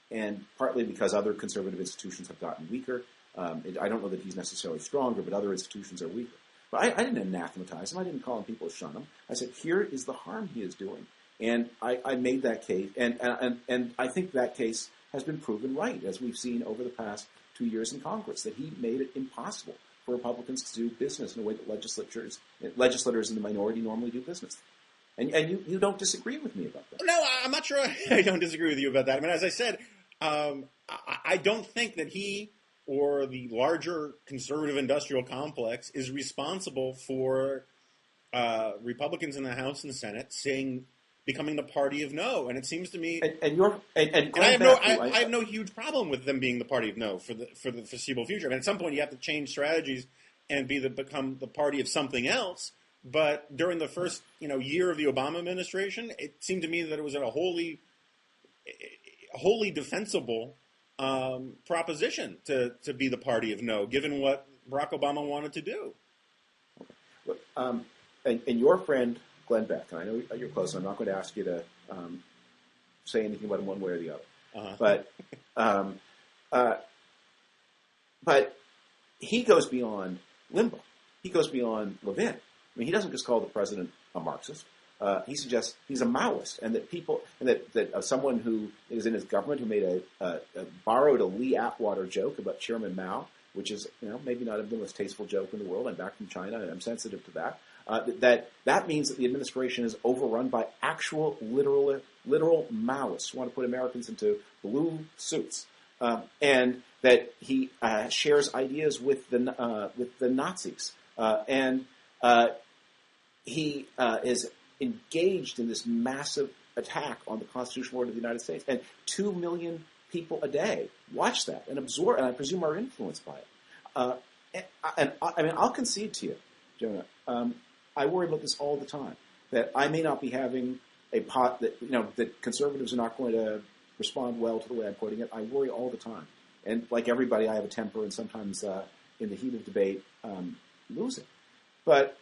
S1: And partly because other conservative institutions have gotten weaker. I don't know that he's necessarily stronger, but other institutions are weaker. But I didn't anathematize him. I didn't call him people to shun him. I said, here is the harm he is doing. And I made that case. And I think that case has been proven right, as we've seen over the past 2 years in Congress, that he made it impossible for Republicans to do business in a way that legislators in the minority normally do business. And you don't disagree with me about that.
S2: No, I'm not sure I don't disagree with you about that. As I said, I don't think that he or the larger conservative industrial complex is responsible for Republicans in the House and the Senate becoming the party of no. And it seems to me, I have no huge problem with them being the party of no for the foreseeable future. At some point, you have to change strategies and become the party of something else. But during the first, year of the Obama administration, it seemed to me that it was a wholly defensible proposition to be the party of no, given what Barack Obama wanted to do.
S1: Look, and your friend Glenn Beck, and I know you're close, so I'm not going to ask you to say anything about him one way or the other. But he goes beyond Limbaugh. He goes beyond Levin. I mean, he doesn't just call the president a Marxist. He suggests he's a Maoist, and that someone who is in his government who made borrowed a Lee Atwater joke about Chairman Mao, which is maybe not the most tasteful joke in the world. I'm back from China, and I'm sensitive to that. That means that the administration is overrun by actual literal Maoists who want to put Americans into blue suits, and that he shares ideas with the Nazis, and he is engaged in this massive attack on the constitutional order of the United States, and 2 million people a day watch that and absorb, and I presume are influenced by it. I'll concede to you, Jonah. I worry about this all the time. That I may not be having a pot that conservatives are not going to respond well to the way I'm putting it. I worry all the time, and like everybody, I have a temper, and sometimes in the heat of debate, lose it. But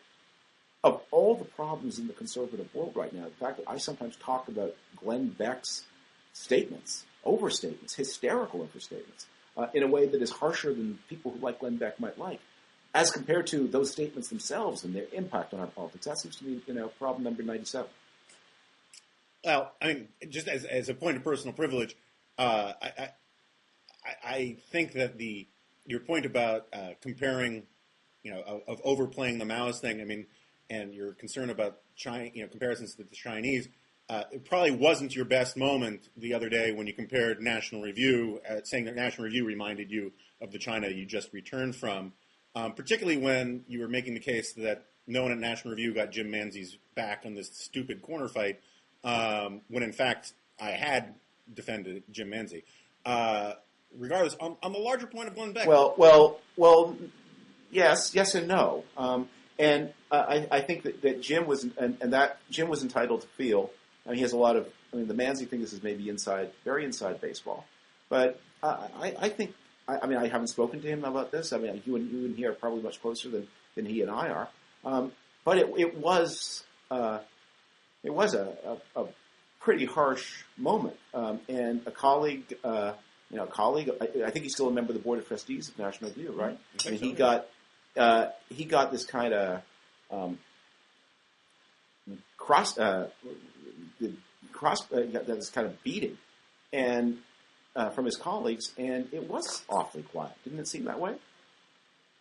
S1: of all the problems in the conservative world right now, the fact that I sometimes talk about Glenn Beck's statements, overstatements, hysterical overstatements, in a way that is harsher than people who like Glenn Beck might like, as compared to those statements themselves and their impact on our politics. That seems to be, problem number 97.
S2: Well, I mean, just as a point of personal privilege, I think that your point about comparing, of overplaying the Maoist thing, I mean, and your concern about China, comparisons to the Chinese, it probably wasn't your best moment the other day when you compared National Review, saying that National Review reminded you of the China you just returned from, particularly when you were making the case that no one at National Review got Jim Manzi's back on this stupid corner fight, when in fact I had defended Jim Manzi. Regardless, on the larger point of Glenn Beck.
S1: Well, yes and no. And I think that Jim was, that Jim was entitled to feel. I mean, he has a lot of. I mean, the Manzi thing. This is maybe very inside baseball. But I think. I mean, I haven't spoken to him about this. I mean, you and he are probably much closer than he and I are. But it was a pretty harsh moment. And a colleague, I think he's still a member of the board of trustees of National Review, right? And he got this kind of this kind of beating, and from his colleagues, and it was awfully quiet. Didn't it seem that way?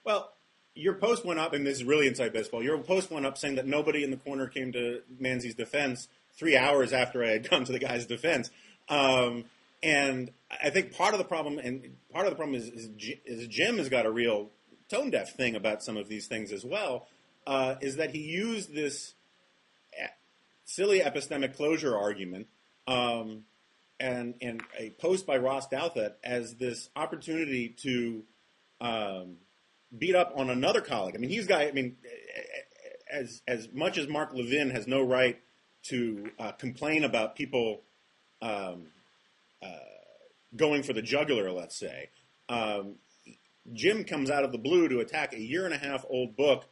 S2: Well, your post went up, and this is really inside baseball. Your post went up saying that nobody in the corner came to Manzi's defense 3 hours after I had come to the guy's defense. And I think part of the problem is Jim has got a real tone deaf thing about some of these things as well, is that he used this silly epistemic closure argument and a post by Ross Douthat as this opportunity to beat up on another colleague. I mean, as much as Mark Levin has no right to complain about people going for the jugular, let's say, Jim comes out of the blue to attack a year-and-a-half-old book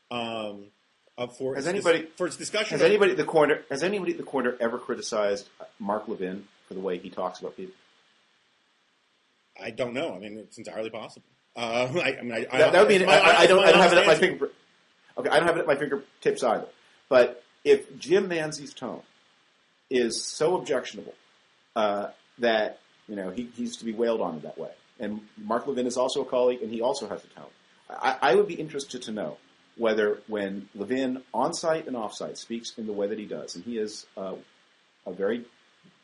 S2: for its discussion.
S1: Has anybody at the corner ever criticized Mark Levin for the way he talks about people?
S2: I don't know. I mean, it's entirely possible.
S1: I don't have it at my finger. Okay, I don't have it at my fingertips either. But if Jim Manzi's tone is so objectionable that he's to be wailed on in that way, and Mark Levin is also a colleague, and he also has a tone, I would be interested to know whether when Levin on-site and off-site speaks in the way that he does, and he is a very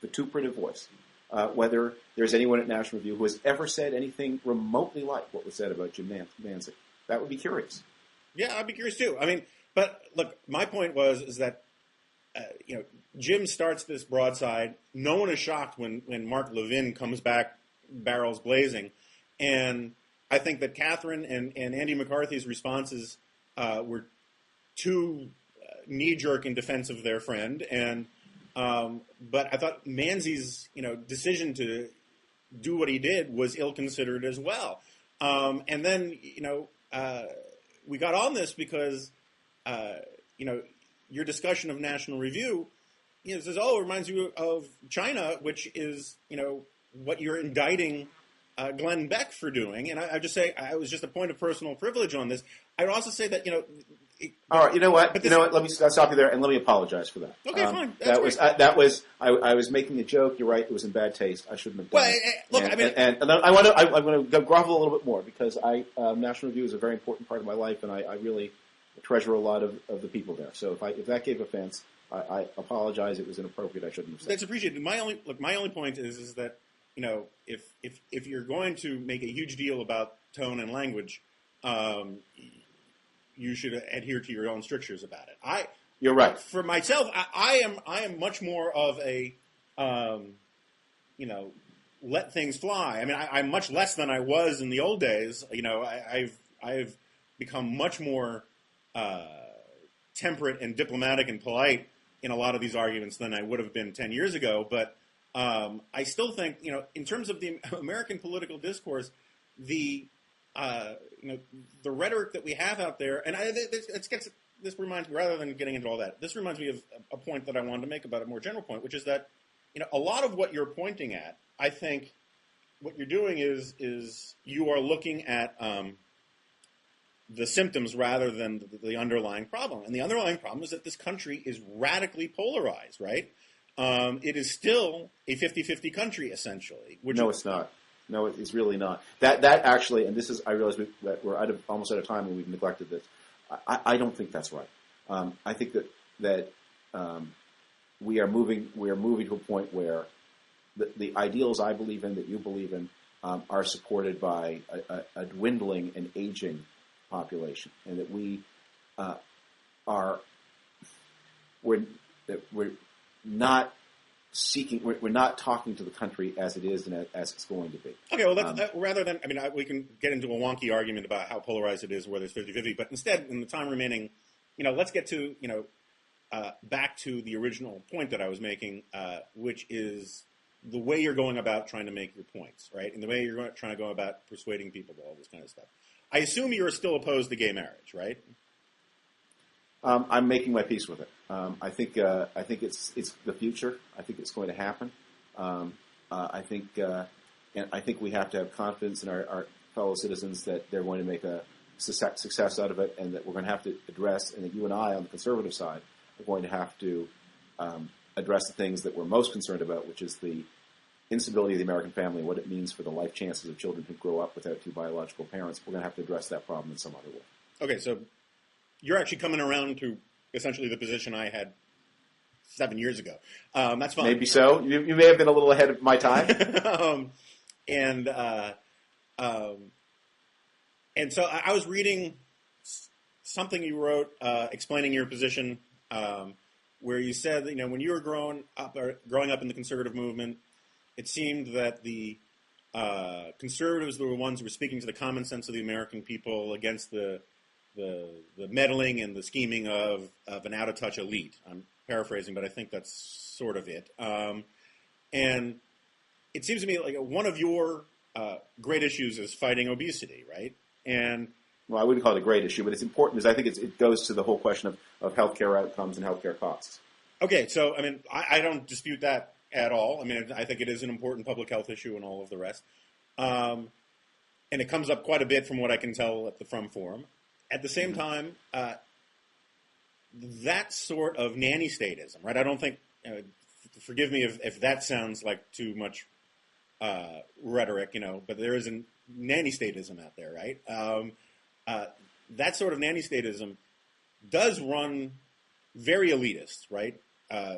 S1: vituperative voice, whether there's anyone at National Review who has ever said anything remotely like what was said about Jim Manzi. That would be curious.
S2: Yeah, I'd be curious too. I mean, but look, my point is that Jim starts this broadside. No one is shocked when Mark Levin comes back barrels blazing, and I think that Catherine and Andy McCarthy's responses were too knee-jerk in defense of their friend, and but I thought Manzi's decision to do what he did was ill-considered as well. And then we got on this because your discussion of National Review, says, oh, it reminds you of China, which is, what you're indicting Glenn Beck for doing. And I just say, I was just a point of personal privilege on this. I would also say that,
S1: all right, you know what? Let me stop you there, and let me apologize for that.
S2: Okay, fine.
S1: I was making a joke. You're right. It was in bad taste. I shouldn't have done it.
S2: Look,
S1: and I want to grovel a little bit more because National Review is a very important part of my life, and I really treasure a lot of the people there. So if that gave offense, I apologize. It was inappropriate. I shouldn't have said.
S2: That's appreciated. My only point is that if you're going to make a huge deal about tone and language, you should adhere to your own strictures about it.
S1: You're right.
S2: For myself, I am much more of a, let things fly. I mean, I'm much less than I was in the old days. I've become much more temperate and diplomatic and polite in a lot of these arguments than I would have been 10 years ago. But I still think, in terms of the American political discourse, the rhetoric that we have out there, and this reminds me, rather than getting into all that, this reminds me of a point that I wanted to make about a more general point, which is that, a lot of what you're pointing at, I think what you're doing is you are looking at the symptoms rather than the underlying problem. And the underlying problem is that this country is radically polarized, right? It is still a 50-50 country, essentially.
S1: No, it's not. No, it's really not. That actually, and this is, I realize that we're almost out of time and we've neglected this. I don't think that's right. I think that we are moving to a point where the ideals I believe in, that you believe in, are supported by a dwindling and aging population, and that we're not seeking. We're not talking to the country as it is and as it's going to be.
S2: Okay, well, rather than, we can get into a wonky argument about how polarized it is, whether it's 50-50, but instead, in the time remaining, let's get to, back to the original point that I was making, which is the way you're going about trying to make your points, right? And the way you're trying to go about persuading people to all this kind of stuff. I assume you're still opposed to gay marriage, right?
S1: I'm making my peace with it. I think it's the future. I think it's going to happen. I think we have to have confidence in our fellow citizens that they're going to make a success out of it, and that we're going to have to address, and that you and I on the conservative side are going to have to address the things that we're most concerned about, which is the instability of the American family and what it means for the life chances of children who grow up without two biological parents. We're going to have to address that problem in some other way.
S2: Okay, so you're actually coming around to essentially the position I had 7 years ago. That's fine.
S1: Maybe so. You may have been a little ahead of my time.
S2: And so I was reading something you wrote explaining your position, where you said that, when you were growing up in the conservative movement, it seemed that the conservatives were the ones who were speaking to the common sense of the American people against the meddling and the scheming of an out-of-touch elite. I'm paraphrasing, but I think that's sort of it. And it seems to me like one of your great issues is fighting obesity, right? And
S1: well, I wouldn't call it a great issue, but it's important because I think it goes to the whole question of healthcare outcomes and healthcare costs.
S2: Okay, so I don't dispute that at all. I think it is an important public health issue and all of the rest. And it comes up quite a bit from what I can tell at the Frum Forum. At the same time, that sort of nanny statism, right? I don't think, forgive me if that sounds like too much rhetoric, but there is a nanny statism out there, right? That sort of nanny statism does run very elitist, right?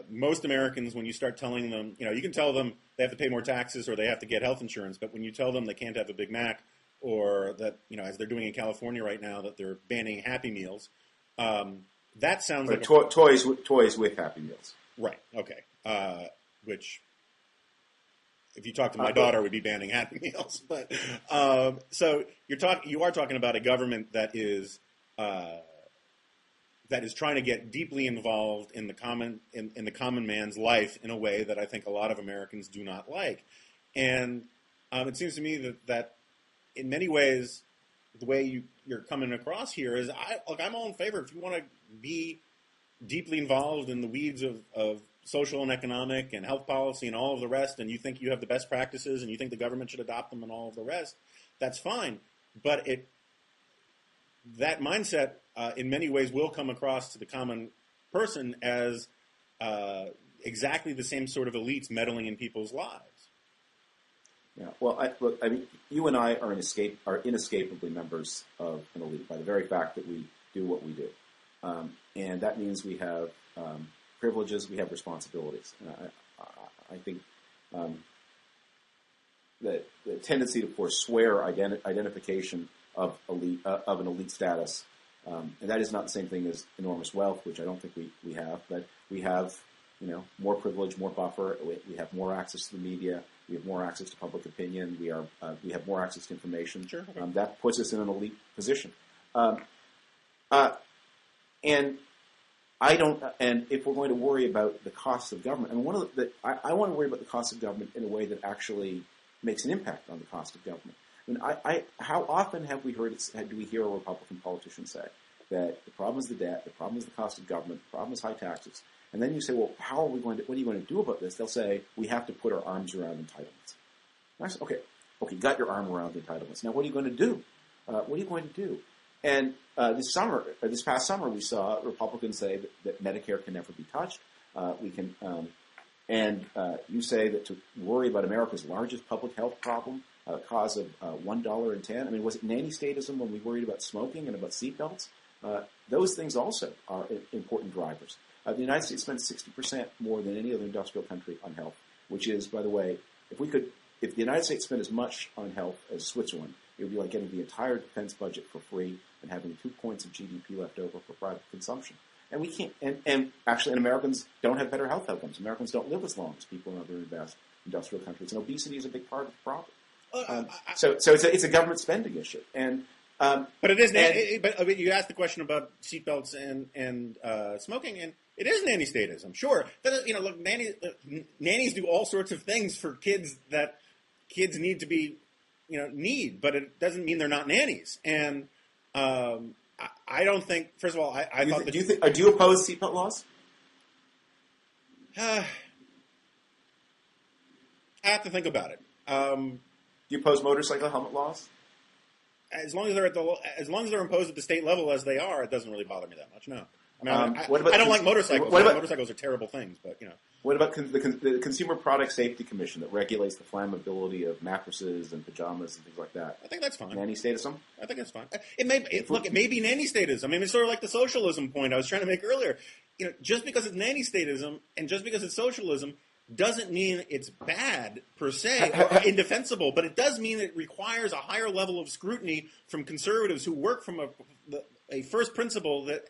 S2: Most Americans, when you start telling them, you can tell them they have to pay more taxes or they have to get health insurance, but when you tell them they can't have a Big Mac, or that, as they're doing in California right now, that they're banning Happy Meals, that sounds like
S1: toys with Happy Meals.
S2: Right. Okay. Which, if you talk to my daughter, would be banning Happy Meals. But so you are talking about a government that is trying to get deeply involved in the common man's life in a way that I think a lot of Americans do not like, and it seems to me that in many ways, the way you're coming across here is, I'm all in favor. If you want to be deeply involved in the weeds of social and economic and health policy and all of the rest, and you think you have the best practices and you think the government should adopt them and all of the rest, that's fine. But that mindset, in many ways, will come across to the common person as exactly the same sort of elites meddling in people's lives.
S1: Yeah. Well, I mean, you and I are inescapably members of an elite by the very fact that we do what we do, and that means we have privileges, we have responsibilities. And I think the tendency to forswear identification of an elite status, and that is not the same thing as enormous wealth, which I don't think we have, but we have, more privilege, more buffer. We have more access to the media. We have more access to public opinion. We have more access to information.
S2: Sure. Okay.
S1: That puts us in an elite position. And if we're going to worry about the costs of government, I mean, I want to worry about the cost of government in a way that actually makes an impact on the cost of government. I mean, how often do we hear a Republican politician say that the problem is the debt, the problem is the cost of government, the problem is high taxes, and then you say, well, what are you going to do about this? They'll say, we have to put our arms around entitlements. And I say, okay, you got your arm around the entitlements. Now, what are you going to do? And this past summer, we saw Republicans say that Medicare can never be touched. You say that to worry about America's largest public health problem, cause of $1.10. I mean, was it nanny statism when we worried about smoking and about seatbelts? Those things also are important drivers. The United States spends 60% more than any other industrial country on health, which is, by the way, if the United States spent as much on health as Switzerland, it would be like getting the entire defense budget for free and having 2 points of GDP left over for private consumption. And we can't. And Americans don't have better health outcomes. Americans don't live as long as people in other industrial countries, and obesity is a big part of the problem. So it's a government spending issue, and.
S2: But it is. But you asked the question about seatbelts and smoking, and it is nanny statism. Sure, look, nannies do all sorts of things for kids that kids need to be, need, but it doesn't mean they're not nannies. And I don't think. First of all,
S1: do you oppose seatbelt laws?
S2: I have to think about it.
S1: Do you oppose motorcycle helmet laws?
S2: As long as they're imposed at the state level as they are, it doesn't really bother me that much. No, I mean, I don't like motorcycles. Motorcycles are terrible things, but
S1: What about the Consumer Product Safety Commission that regulates the flammability of mattresses and pajamas and things like that?
S2: I think that's fine.
S1: Nanny statism?
S2: I think that's fine. It may be nanny statism. I mean, it's sort of like the socialism point I was trying to make earlier. Just because it's nanny statism and just because it's socialism doesn't mean it's bad per se or indefensible, but it does mean it requires a higher level of scrutiny from conservatives who work from a first principle that,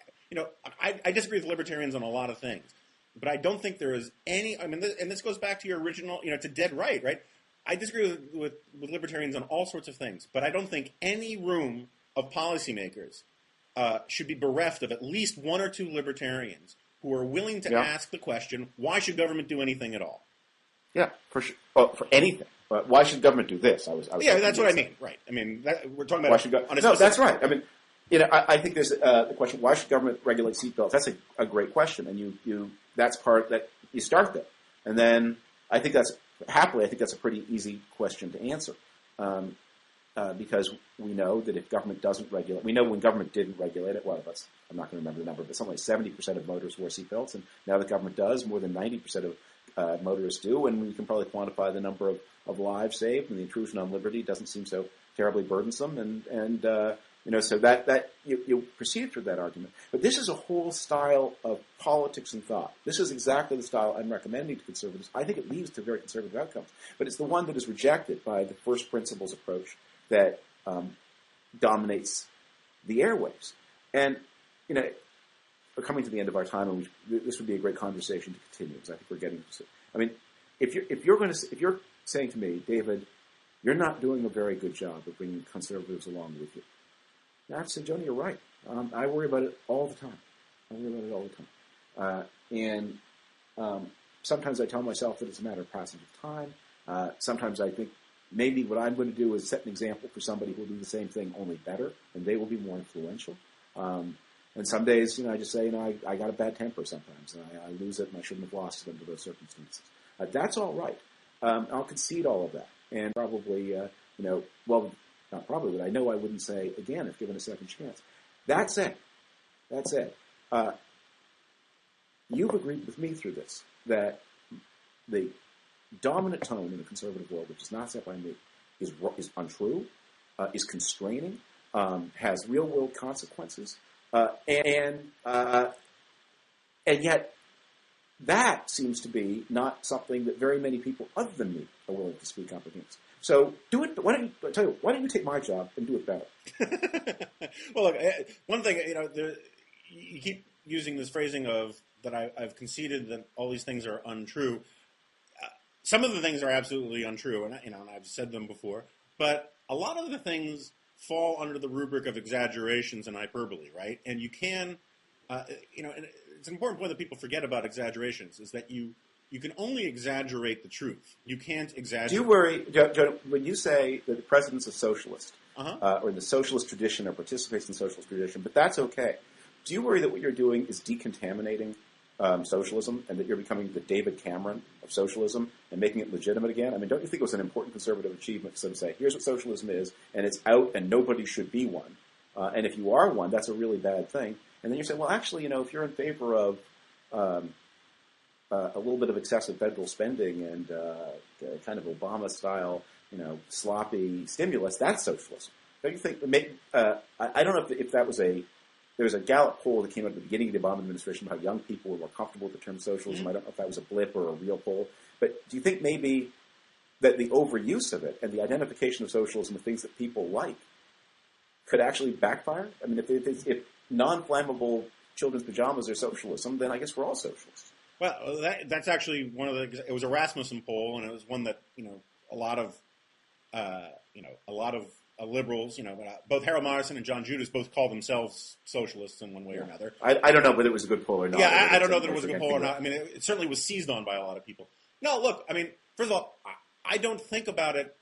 S2: I disagree with libertarians on a lot of things, but I don't think there is any, and this goes back to your original, to dead right? I disagree with libertarians on all sorts of things, but I don't think any room of policymakers should be bereft of at least one or two libertarians who are willing to ask the question, why should government do anything at all?
S1: Yeah, for sure. Well, for anything. But why should government do this?
S2: That's what I mean. Right. I mean, we're talking about
S1: No, that's right. I mean, I think there's the question, why should government regulate seatbelts? That's a great question. And you start there. And then I think that's a pretty easy question to answer. Because we know that if government doesn't regulate, we know when government didn't regulate it, I'm not going to remember the number, but something like 70% of motors wore seatbelts, and now the government does, more than 90% of motorists do, and we can probably quantify the number of lives saved, and the intrusion on liberty doesn't seem so terribly burdensome, and so that you proceed through that argument. But this is a whole style of politics and thought. This is exactly the style I'm recommending to conservatives. I think it leads to very conservative outcomes, but it's the one that is rejected by the first principles approach that dominates the airwaves. And, we're coming to the end of our time, and this would be a great conversation to continue, because I think we're getting to. I mean, if you're saying to me, David, you're not doing a very good job of bringing conservatives along with you, I have to say, Joni, you're right. I worry about it all the time. Sometimes I tell myself that it's a matter of passage of time. Sometimes I think maybe what I'm going to do is set an example for somebody who will do the same thing, only better, and they will be more influential. And some days, I just say, I got a bad temper sometimes, and I lose it, and I shouldn't have lost it under those circumstances. That's all right. I'll concede all of that, and probably, well, not probably, but I know I wouldn't say again if given a second chance. That said, you've agreed with me through this that the dominant tone in the conservative world, which is not set by me, is untrue, is constraining, has real-world consequences, and yet that seems to be not something that very many people other than me are willing to speak up against. So do it. Why don't you take my job and do it better?
S2: Well, look, one thing, you keep using this phrasing of that I've conceded that all these things are untrue. Some of the things are absolutely untrue, and I've said them before. But a lot of the things fall under the rubric of exaggerations and hyperbole, right? And you can, and it's an important point that people forget about exaggerations is that you can only exaggerate the truth. You can't exaggerate.
S1: Do you worry, Joe, when you say that the president's a socialist, or in the socialist tradition, or participates in the socialist tradition, but that's okay. Do you worry that what you're doing is decontaminating socialism, and that you're becoming the David Cameron of socialism and making it legitimate again? I mean, don't you think it was an important conservative achievement to sort of say, here's what socialism is, and it's out, and nobody should be one. And if you are one, that's a really bad thing. And then you say, well, actually, if you're in favor of a little bit of excessive federal spending and kind of Obama-style, sloppy stimulus, that's socialism. Don't you think? I don't know if that was there was a Gallup poll that came out at the beginning of the Obama administration about how young people were more comfortable with the term socialism. Mm-hmm. I don't know if that was a blip or a real poll. But do you think maybe that the overuse of it and the identification of socialism with things that people like could actually backfire? I mean, if non-flammable children's pajamas are socialism, then I guess we're all socialists.
S2: Well, that's actually one of the. It was a Rasmussen poll, and it was one that a lot of liberals, both Harold Morrison and John Judas both call themselves socialists in one way or another.
S1: I don't know whether it was a good poll or not.
S2: Yeah, I don't know that it was a good poll or not. I mean, it certainly was seized on by a lot of people. No, look, I mean, first of all, I don't think about it,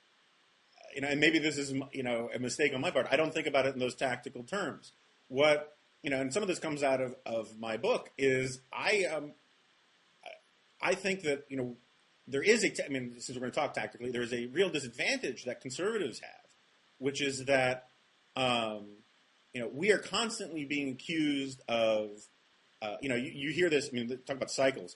S2: and maybe this is, a mistake on my part. I don't think about it in those tactical terms. What, and some of this comes out of my book, is I think that, there is since we're going to talk tactically, there is a real disadvantage that conservatives have, which is that, we are constantly being accused of, you hear this, talk about cycles.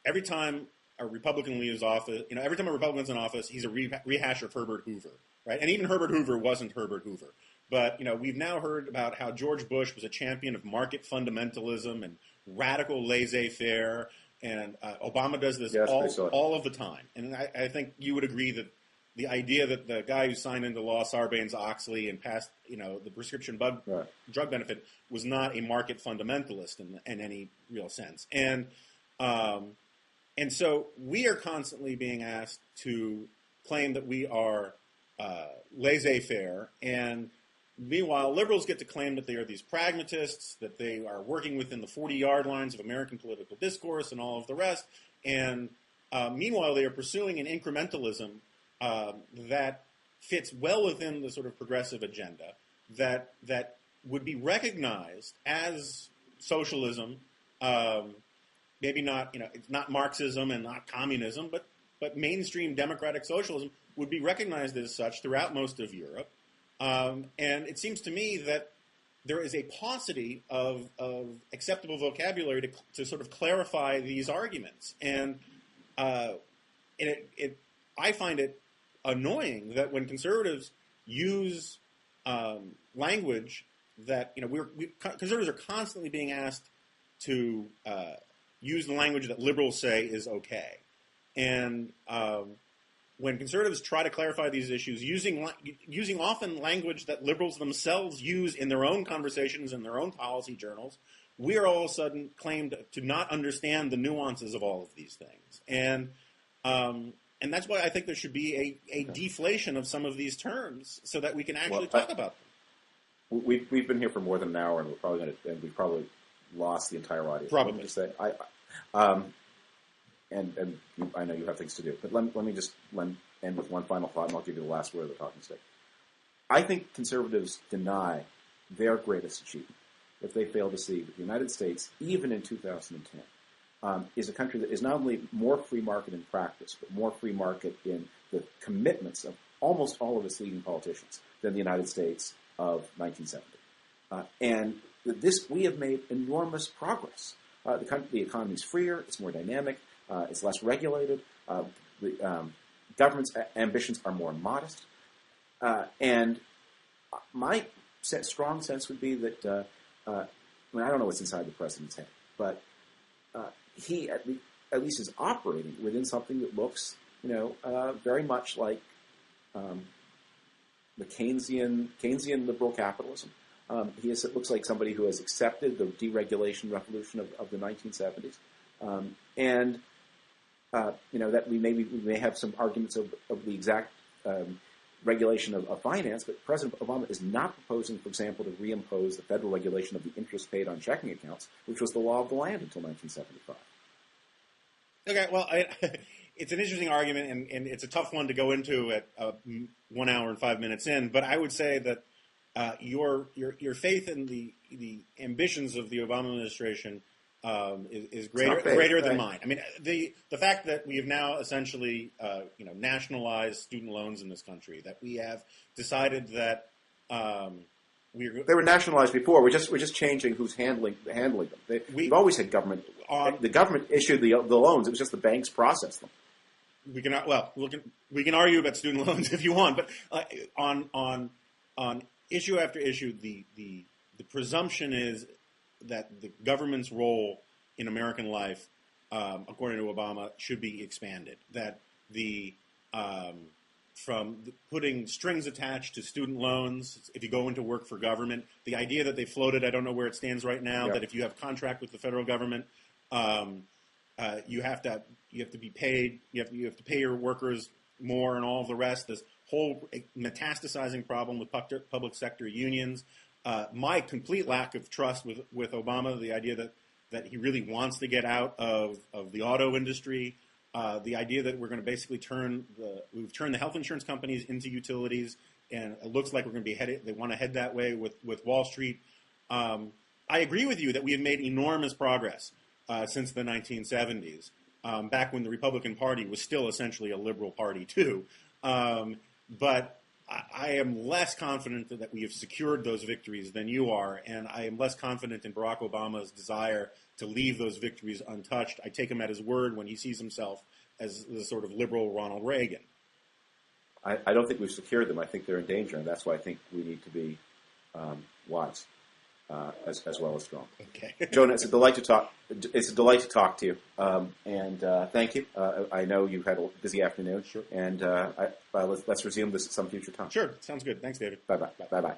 S2: Every time a Republican leaves office, every time a Republican's in office, he's a rehash of Herbert Hoover, right? And even Herbert Hoover wasn't Herbert Hoover. But, we've now heard about how George Bush was a champion of market fundamentalism and radical laissez-faire, and Obama does this all of the time. And I think you would agree that the idea that the guy who signed into law Sarbanes-Oxley and passed, the prescription drug benefit was not a market fundamentalist in any real sense. And so we are constantly being asked to claim that we are laissez-faire, and meanwhile, liberals get to claim that they are these pragmatists, that they are working within the 40-yard lines of American political discourse and all of the rest. And meanwhile, they are pursuing an incrementalism that fits well within the sort of progressive agenda that would be recognized as socialism. Maybe not, it's not Marxism and not communism, but mainstream democratic socialism would be recognized as such throughout most of Europe. And it seems to me that there is a paucity of acceptable vocabulary to sort of clarify these arguments. And I find it annoying that when conservatives use language that, conservatives are constantly being asked to use the language that liberals say is okay. And when conservatives try to clarify these issues using often language that liberals themselves use in their own conversations and their own policy journals, we are all of a sudden claimed to not understand the nuances of all of these things. And that's why I think there should be a deflation of some of these terms so that we can actually talk about them.
S1: We've been here for more than an hour, and we've probably lost the entire audience.
S2: Probably.
S1: Say, and I know you have things to do, but let me just end with one final thought, and I'll give you the last word of the talking stick. I think conservatives deny their greatest achievement, if they fail to see that the United States, even in 2010, is a country that is not only more free market in practice, but more free market in the commitments of almost all of its leading politicians than the United States of 1970. And we have made enormous progress. The economy is freer, it's more dynamic, it's less regulated, the government's ambitions are more modest. And my strong sense would be that, I don't know what's inside the president's head, but he at least is operating within something that looks, very much like the Keynesian liberal capitalism. It looks like somebody who has accepted the deregulation revolution of the 1970s, that we may have some arguments of the exact regulation of finance, but President Obama is not proposing, for example, to reimpose the federal regulation of the interest paid on checking accounts, which was the law of the land until 1975.
S2: Okay, well, it's an interesting argument, and it's a tough one to go into at 1 hour and 5 minutes in. But I would say that your faith in the ambitions of the Obama administration is greater than mine. I mean, the fact that we have now essentially nationalized student loans in this country, that we have decided that they
S1: were nationalized before. We're just changing who's handling them. We've always had government. The government issued the loans. It was just the banks processed them.
S2: We can argue about student loans if you want, but on issue after issue, the presumption is that the government's role in American life, according to Obama, should be expanded. That from putting strings attached to student loans, if you go into work for government, the idea that they floated, I don't know where it stands right now, that if you have a contract with the federal government, you have to be paid, you have to pay your workers more and all of the rest. This whole metastasizing problem with public sector unions. My complete lack of trust with Obama, the idea that he really wants to get out of the auto industry, the idea that we're going to basically we've turned the health insurance companies into utilities, and it looks like we're going to be they want to head that way with Wall Street. I agree with you that we have made enormous progress since the 1970s, back when the Republican Party was still essentially a liberal party too. But I am less confident that we have secured those victories than you are, and I am less confident in Barack Obama's desire to leave those victories untouched. I take him at his word when he sees himself as the sort of liberal Ronald Reagan.
S1: I don't think we've secured them. I think they're in danger, and that's why I think we need to be wise as well as strong.
S2: Okay,
S1: Jonah, it's a delight to talk. It's a delight to talk to you, and thank you. I know you've had a busy afternoon.
S2: Sure.
S1: And let's resume this at some future time.
S2: Sure, sounds good. Thanks, David.
S1: Bye bye.